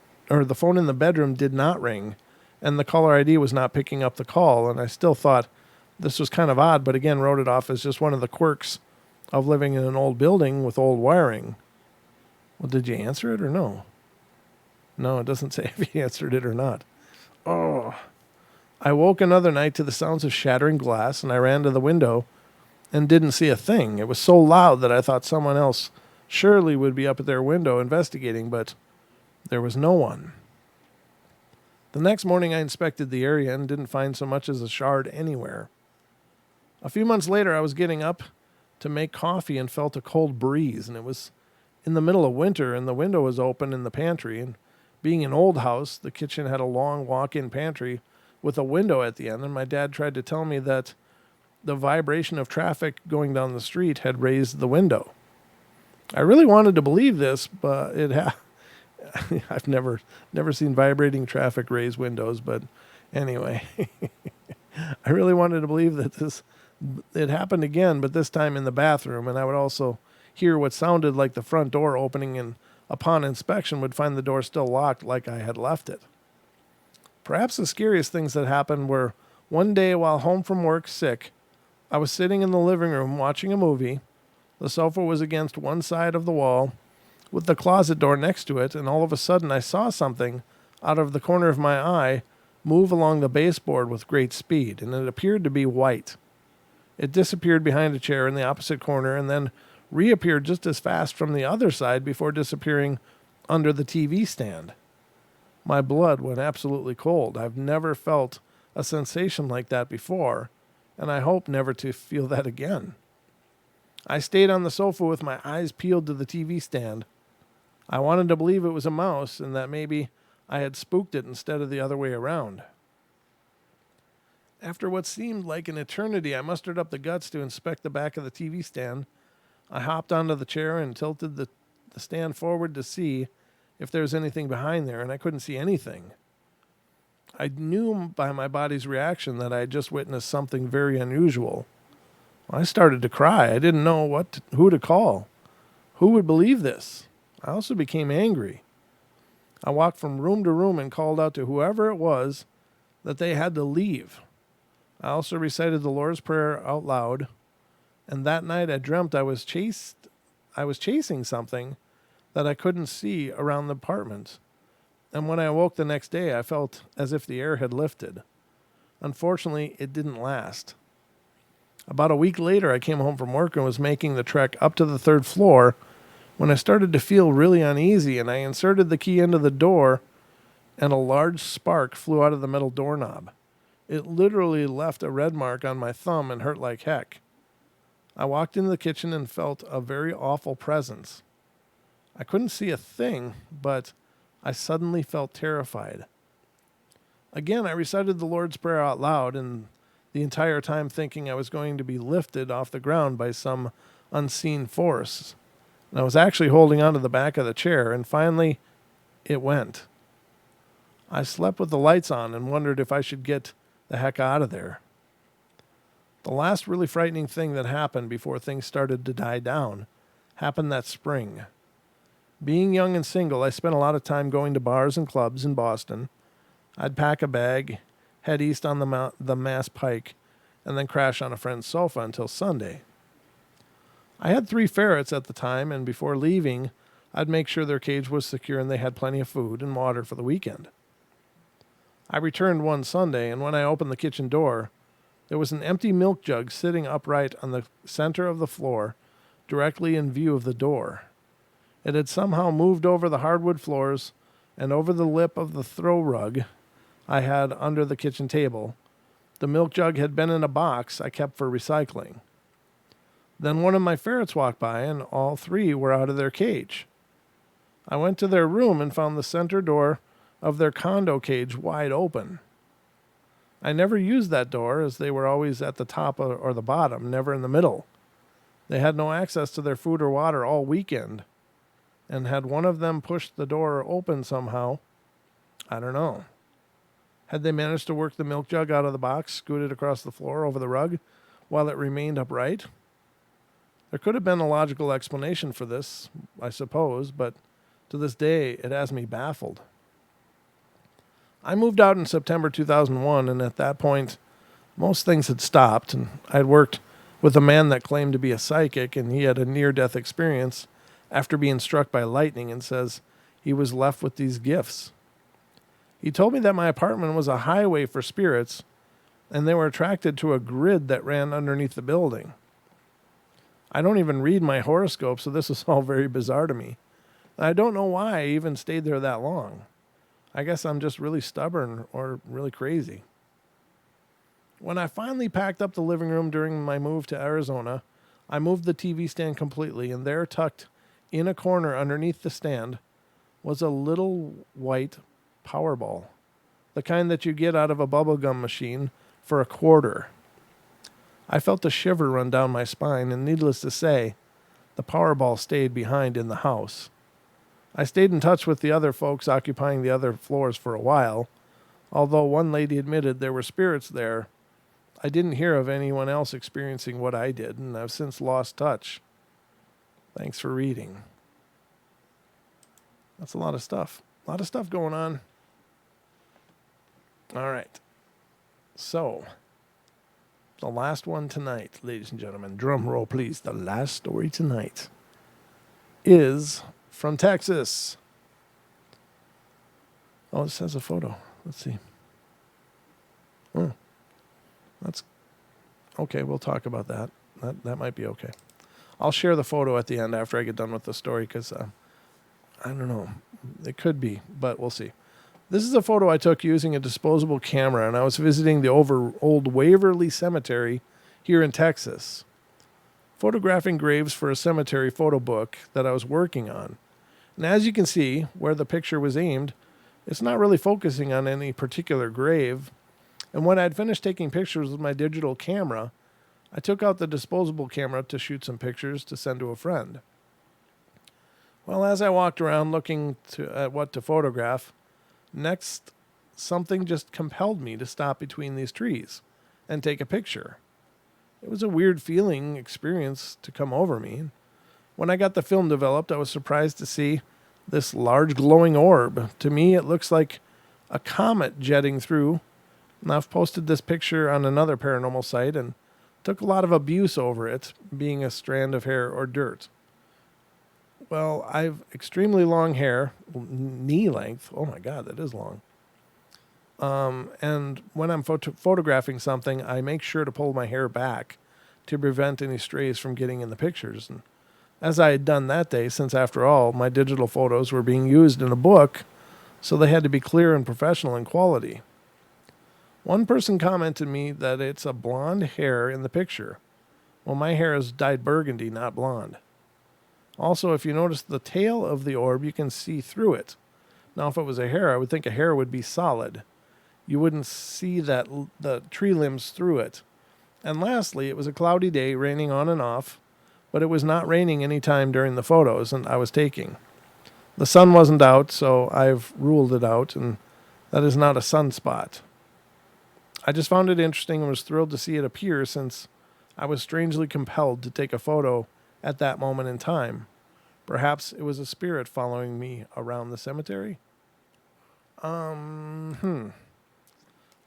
did not ring, and the caller ID was not picking up the call, and I still thought this was kind of odd, but again wrote it off as just one of the quirks of living in an old building with old wiring. Well, did you answer it or no? No, it doesn't say if you answered it or not. Oh. I woke another night to the sounds of shattering glass, and I ran to the window and didn't see a thing. It was so loud that I thought someone else surely would be up at their window investigating, but there was no one. The next morning I inspected the area and didn't find so much as a shard anywhere. A few months later I was getting up to make coffee and felt a cold breeze, and it was in the middle of winter, and the window was open in the pantry, and being an old house, the kitchen had a long walk-in pantry with a window at the end, and my dad tried to tell me that the vibration of traffic going down the street had raised the window. I really wanted to believe this, but I've never seen vibrating traffic raise windows, but anyway, I really wanted to believe that it happened again, but this time in the bathroom, and I would also hear what sounded like the front door opening, and upon inspection would find the door still locked like I had left it. Perhaps the scariest things that happened were one day while home from work sick, I was sitting in the living room watching a movie. The sofa was against one side of the wall with the closet door next to it, and all of a sudden I saw something out of the corner of my eye move along the baseboard with great speed, and it appeared to be white. It disappeared behind a chair in the opposite corner and then reappeared just as fast from the other side before disappearing under the TV stand. My blood went absolutely cold. I've never felt a sensation like that before, and I hope never to feel that again. I stayed on the sofa with my eyes peeled to the TV stand. I wanted to believe it was a mouse and that maybe I had spooked it instead of the other way around. After what seemed like an eternity, I mustered up the guts to inspect the back of the TV stand. I hopped onto the chair and tilted the stand forward to see if there was anything behind there, and I couldn't see anything. I knew by my body's reaction that I had just witnessed something very unusual. I started to cry. I didn't know who to call. Who would believe this? I also became angry. I walked from room to room and called out to whoever it was that they had to leave. I also recited the Lord's Prayer out loud, and that night I dreamt I was chasing something that I couldn't see around the apartment. And when I awoke the next day, I felt as if the air had lifted. Unfortunately, it didn't last. About a week later, I came home from work and was making the trek up to the 3rd floor when I started to feel really uneasy, and I inserted the key into the door, and a large spark flew out of the metal doorknob. It literally left a red mark on my thumb and hurt like heck. I walked into the kitchen and felt a very awful presence. I couldn't see a thing, but I suddenly felt terrified. Again, I recited the Lord's Prayer out loud, and the entire time thinking I was going to be lifted off the ground by some unseen force. And I was actually holding onto the back of the chair, and finally, it went. I slept with the lights on and wondered if I should get the heck out of there. The last really frightening thing that happened before things started to die down happened that spring. Being young and single, I spent a lot of time going to bars and clubs in Boston. I'd pack a bag, head east on the Mass Pike, and then crash on a friend's sofa until Sunday. I had 3 ferrets at the time, and before leaving, I'd make sure their cage was secure and they had plenty of food and water for the weekend. I returned one Sunday, and when I opened the kitchen door, there was an empty milk jug sitting upright on the center of the floor, directly in view of the door. It had somehow moved over the hardwood floors and over the lip of the throw rug I had under the kitchen table. The milk jug had been in a box I kept for recycling. Then one of my ferrets walked by, and all 3 were out of their cage. I went to their room and found the center door of their condo cage wide open. I never used that door, as they were always at the top or the bottom, never in the middle. They had no access to their food or water all weekend, and had one of them pushed the door open somehow, I don't know. Had they managed to work the milk jug out of the box, scoot it across the floor over the rug, while it remained upright? There could have been a logical explanation for this, I suppose, but to this day it has me baffled. I moved out in September 2001, and at that point, most things had stopped, and I had worked with a man that claimed to be a psychic, and he had a near-death experience after being struck by lightning, and says he was left with these gifts. He told me that my apartment was a highway for spirits, and they were attracted to a grid that ran underneath the building. I don't even read my horoscope, so this is all very bizarre to me. I don't know why I even stayed there that long. I guess I'm just really stubborn or really crazy. When I finally packed up the living room during my move to Arizona, I moved the TV stand completely, and there, tucked in a corner underneath the stand, was a little white Powerball, the kind that you get out of a bubblegum machine for a quarter. I felt a shiver run down my spine, and needless to say, the Powerball stayed behind in the house. I stayed in touch with the other folks occupying the other floors for a while. Although one lady admitted there were spirits there, I didn't hear of anyone else experiencing what I did, and I've since lost touch. Thanks for reading. That's a lot of stuff. A lot of stuff going on. All right. So, the last one tonight, ladies and gentlemen, drum roll please. The last story tonight is from Texas. Oh, it says a photo. Let's see. Oh, that's okay. We'll talk about that. That might be okay. I'll share the photo at the end after I get done with the story because I don't know. It could be, but we'll see. This is a photo I took using a disposable camera, and I was visiting the old Waverly Cemetery here in Texas, photographing graves for a cemetery photo book that I was working on. And as you can see, where the picture was aimed, it's not really focusing on any particular grave. And when I'd finished taking pictures with my digital camera, I took out the disposable camera to shoot some pictures to send to a friend. Well, as I walked around looking at what to photograph, next, something just compelled me to stop between these trees and take a picture. It was a weird experience to come over me. When I got the film developed, I was surprised to see this large glowing orb. To me, it looks like a comet jetting through. And I've posted this picture on another paranormal site and took a lot of abuse over it being a strand of hair or dirt. Well, I've extremely long hair, knee length. Oh my God, that is long. And when I'm photographing something, I make sure to pull my hair back to prevent any strays from getting in the pictures. And as I had done that day, since after all, my digital photos were being used in a book, so they had to be clear and professional in quality. One person commented me that it's a blonde hair in the picture. Well, my hair is dyed burgundy, not blonde. Also, if you notice the tail of the orb, you can see through it. Now, if it was a hair, I would think a hair would be solid. You wouldn't see the tree limbs through it. And lastly, it was a cloudy day, raining on and off, but it was not raining any time during the photos and I was taking. The sun wasn't out, so I've ruled it out, and that is not a sunspot. I just found it interesting and was thrilled to see it appear since I was strangely compelled to take a photo at that moment in time. Perhaps it was a spirit following me around the cemetery? All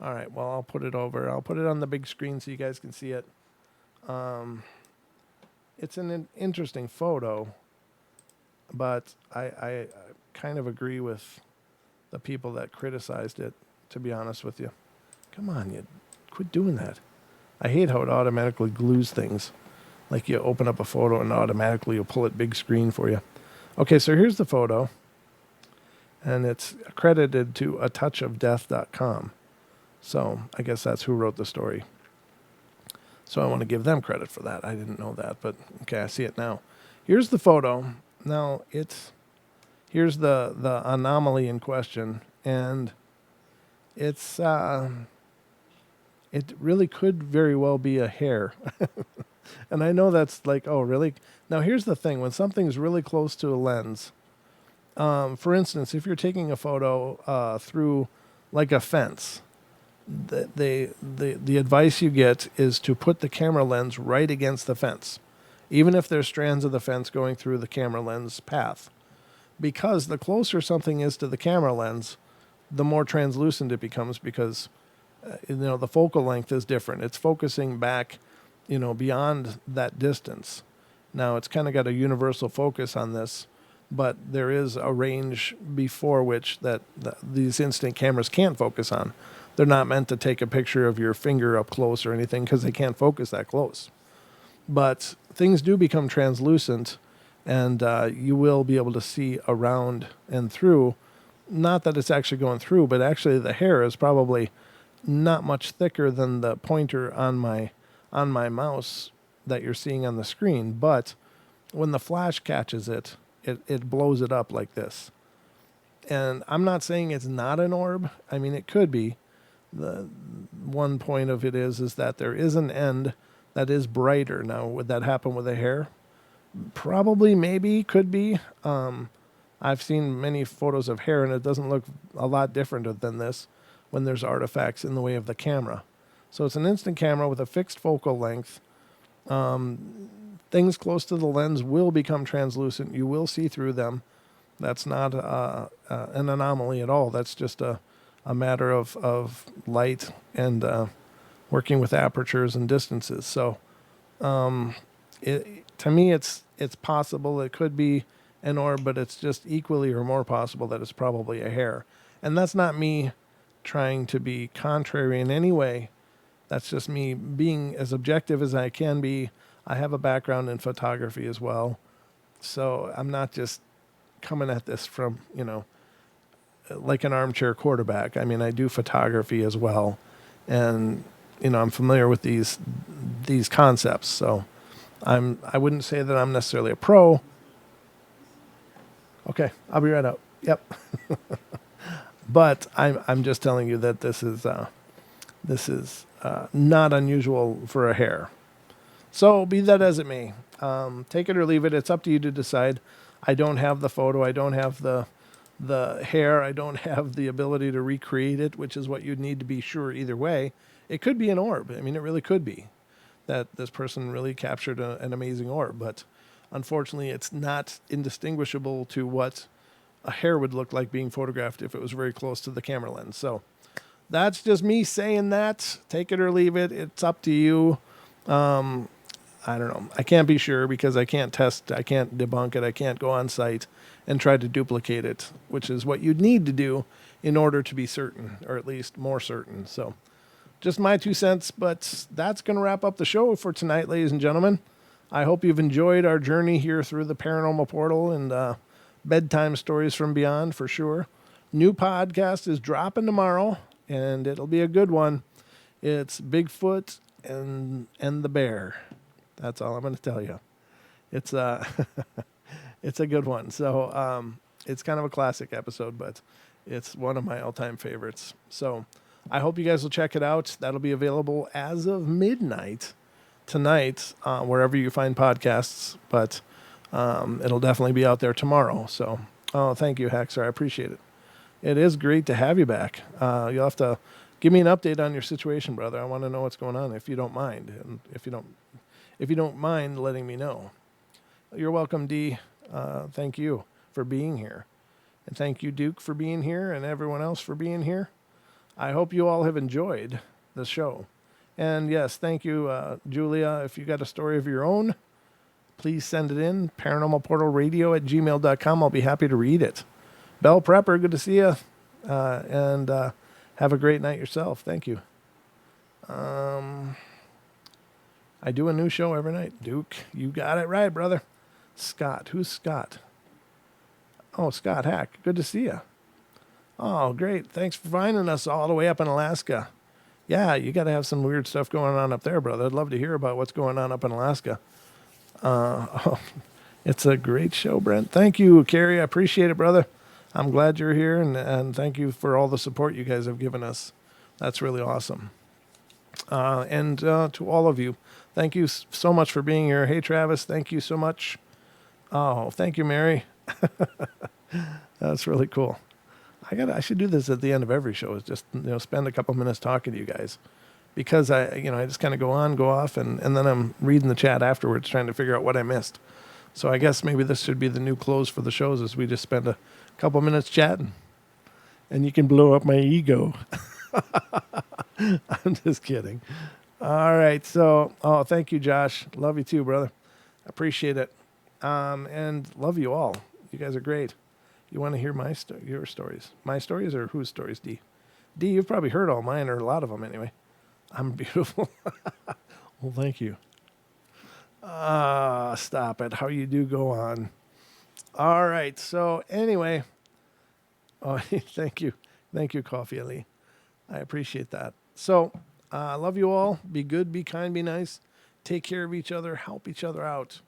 right, well, I'll put it on the big screen so you guys can see it. It's an interesting photo, but I kind of agree with the people that criticized it, to be honest with you. Come on, you quit doing that. I hate how it automatically glues things. Like you open up a photo and automatically you'll pull it big screen for you. Okay, so here's the photo. And it's credited to atouchofdeath.com. So I guess that's who wrote the story. So I want to give them credit for that. I didn't know that, but okay, I see it now. Here's the photo. Now here's the anomaly in question, and it's it really could very well be a hair. And I know that's like, oh, really? Now, here's the thing. When something's really close to a lens, for instance, if you're taking a photo through like a fence, the advice you get is to put the camera lens right against the fence, even if there's strands of the fence going through the camera lens path. Because the closer something is to the camera lens, the more translucent it becomes because the focal length is different. It's focusing back, beyond that distance. Now, it's kind of got a universal focus on this, but there is a range before which these instant cameras can't focus on. They're not meant to take a picture of your finger up close or anything because they can't focus that close. But things do become translucent, and you will be able to see around and through. Not that it's actually going through, but actually the hair is probably not much thicker than the pointer on my mouse that you're seeing on the screen. But when the flash catches it blows it up like this. And I'm not saying it's not an orb. I mean, it could be. The one point of it is that there is an end that is brighter. Now, would that happen with a hair? Probably, maybe, could be. I've seen many photos of hair, and it doesn't look a lot different than this when there's artifacts in the way of the camera. So it's an instant camera with a fixed focal length. Things close to the lens will become translucent. You will see through them. That's not an anomaly at all. That's just a matter of light and working with apertures and distances. So to me, it's possible. It could be an orb, but it's just equally or more possible that it's probably a hair. And that's not me trying to be contrary in any way. That's just me being as objective as I can be. I have a background in photography as well. So I'm not just coming at this from, like an armchair quarterback. I mean, I do photography as well. And, I'm familiar with these concepts. So I wouldn't say that I'm necessarily a pro. Okay, I'll be right out. Yep. But I'm just telling you that this is not unusual for a hair. So be that as it may, take it or leave it. It's up to you to decide. I don't have the photo. I don't have the hair. I don't have the ability to recreate it, which is what you'd need to be sure either way. It could be an orb. I mean, it really could be that this person really captured an amazing orb, but unfortunately it's not indistinguishable to what a hair would look like being photographed if it was very close to the camera lens. So that's just me saying that. Take it or leave it. It's up to you. I don't know. I can't be sure because I can't test. I can't debunk it. I can't go on site and try to duplicate it, which is what you'd need to do in order to be certain, or at least more certain. So just my 2 cents, but that's going to wrap up the show for tonight, ladies and gentlemen. I hope you've enjoyed our journey here through the Paranormal Portal and Bedtime Stories from Beyond for sure. New podcast is dropping tomorrow, and it'll be a good one. It's Bigfoot and the bear. That's all I'm going to tell you. It's it's a good one. So it's kind of a classic episode, but it's one of my all-time favorites. So I hope you guys will check it out. That'll be available as of midnight tonight, wherever you find podcasts, but it'll definitely be out there tomorrow. So, thank you, Haxer. I appreciate it. It is great to have you back. You'll have to give me an update on your situation, brother. I want to know what's going on, if you don't mind, and if you don't mind letting me know. You're welcome, Dee. Thank you for being here, and thank you, Duke, for being here, and everyone else for being here. I hope you all have enjoyed the show. And yes, thank you, Julia. If you got a story of your own, please send it in, paranormalportalradio@gmail.com. I'll be happy to read it. Bell Prepper, good to see you. And have a great night yourself. Thank you. I do a new show every night. Duke, you got it right, brother. Scott, who's Scott? Oh, Scott Hack, good to see you. Oh, great. Thanks for finding us all the way up in Alaska. Yeah, you got to have some weird stuff going on up there, brother. I'd love to hear about what's going on up in Alaska. It's a great show, Brent. Thank you, Carrie. I appreciate it, brother. I'm glad you're here, and thank you for all the support you guys have given us. That's really awesome. And to all of you, thank you so much for being here. Hey, Travis, thank you so much. Oh, thank you, Mary. That's really cool. I should do this at the end of every show, is just, spend a couple minutes talking to you guys, because I just kind of go on, go off, and then I'm reading the chat afterwards trying to figure out what I missed. So I guess maybe this should be the new close for the shows, is we just spend a couple minutes chatting, and you can blow up my ego. I'm just kidding. All right. So, thank you, Josh. Love you too, brother. Appreciate it. And love you all. You guys are great. You want to hear your stories? My stories, or whose stories, D? D, you've probably heard all mine, or a lot of them anyway. I'm beautiful. Well, thank you. Stop it. How you do go on. All right. So anyway, thank you. Thank you, Coffee Ali. I appreciate that. So, love you all. Be good, be kind, be nice. Take care of each other. Help each other out.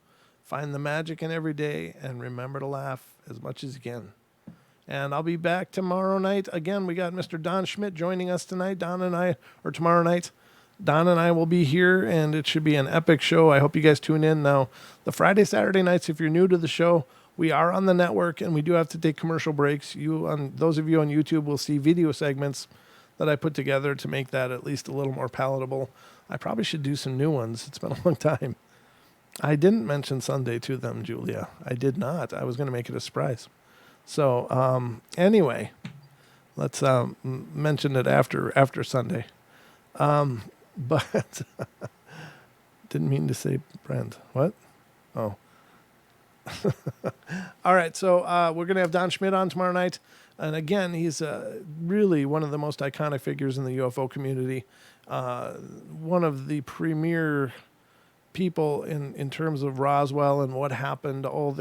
Find the magic in every day, and remember to laugh as much as you can. And I'll be back tomorrow night. Again, we got Mr. Don Schmidt joining us tonight. Tomorrow night. Don and I will be here, and it should be an epic show. I hope you guys tune in. Now, the Friday, Saturday nights, if you're new to the show, we are on the network, and we do have to take commercial breaks. Those of you on YouTube will see video segments that I put together to make that at least a little more palatable. I probably should do some new ones. It's been a long time. I didn't mention Sunday to them, Julia. I did not. I was going to make it a surprise. So, anyway, let's mention it after Sunday. But didn't mean to say Brent. What? Oh. All right, so we're going to have Don Schmidt on tomorrow night. And again, he's really one of the most iconic figures in the UFO community. One of the premier people in terms of Roswell and what happened, all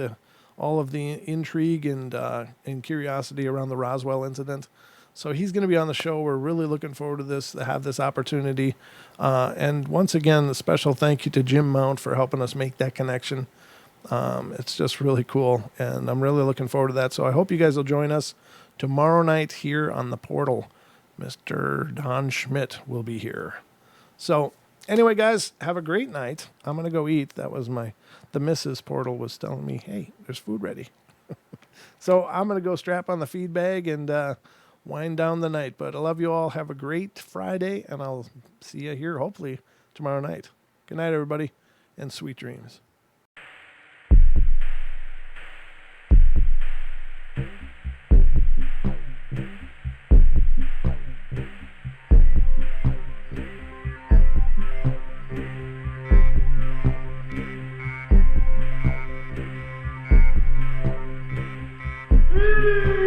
of the intrigue and curiosity around the Roswell incident. So he's going to be on the show. We're really looking forward to have this opportunity. And once again, a special thank you to Jim Mount for helping us make that connection. It's just really cool, and I'm really looking forward to that. So I hope you guys will join us tomorrow night here on the Portal. Mr. Don Schmidt will be here. So anyway, guys, have a great night. I'm going to go eat. That was the Mrs. Portal was telling me, hey, there's food ready. So I'm going to go strap on the feed bag and wind down the night. But I love you all. Have a great Friday, and I'll see you here hopefully tomorrow night. Good night, everybody, and sweet dreams. Woo!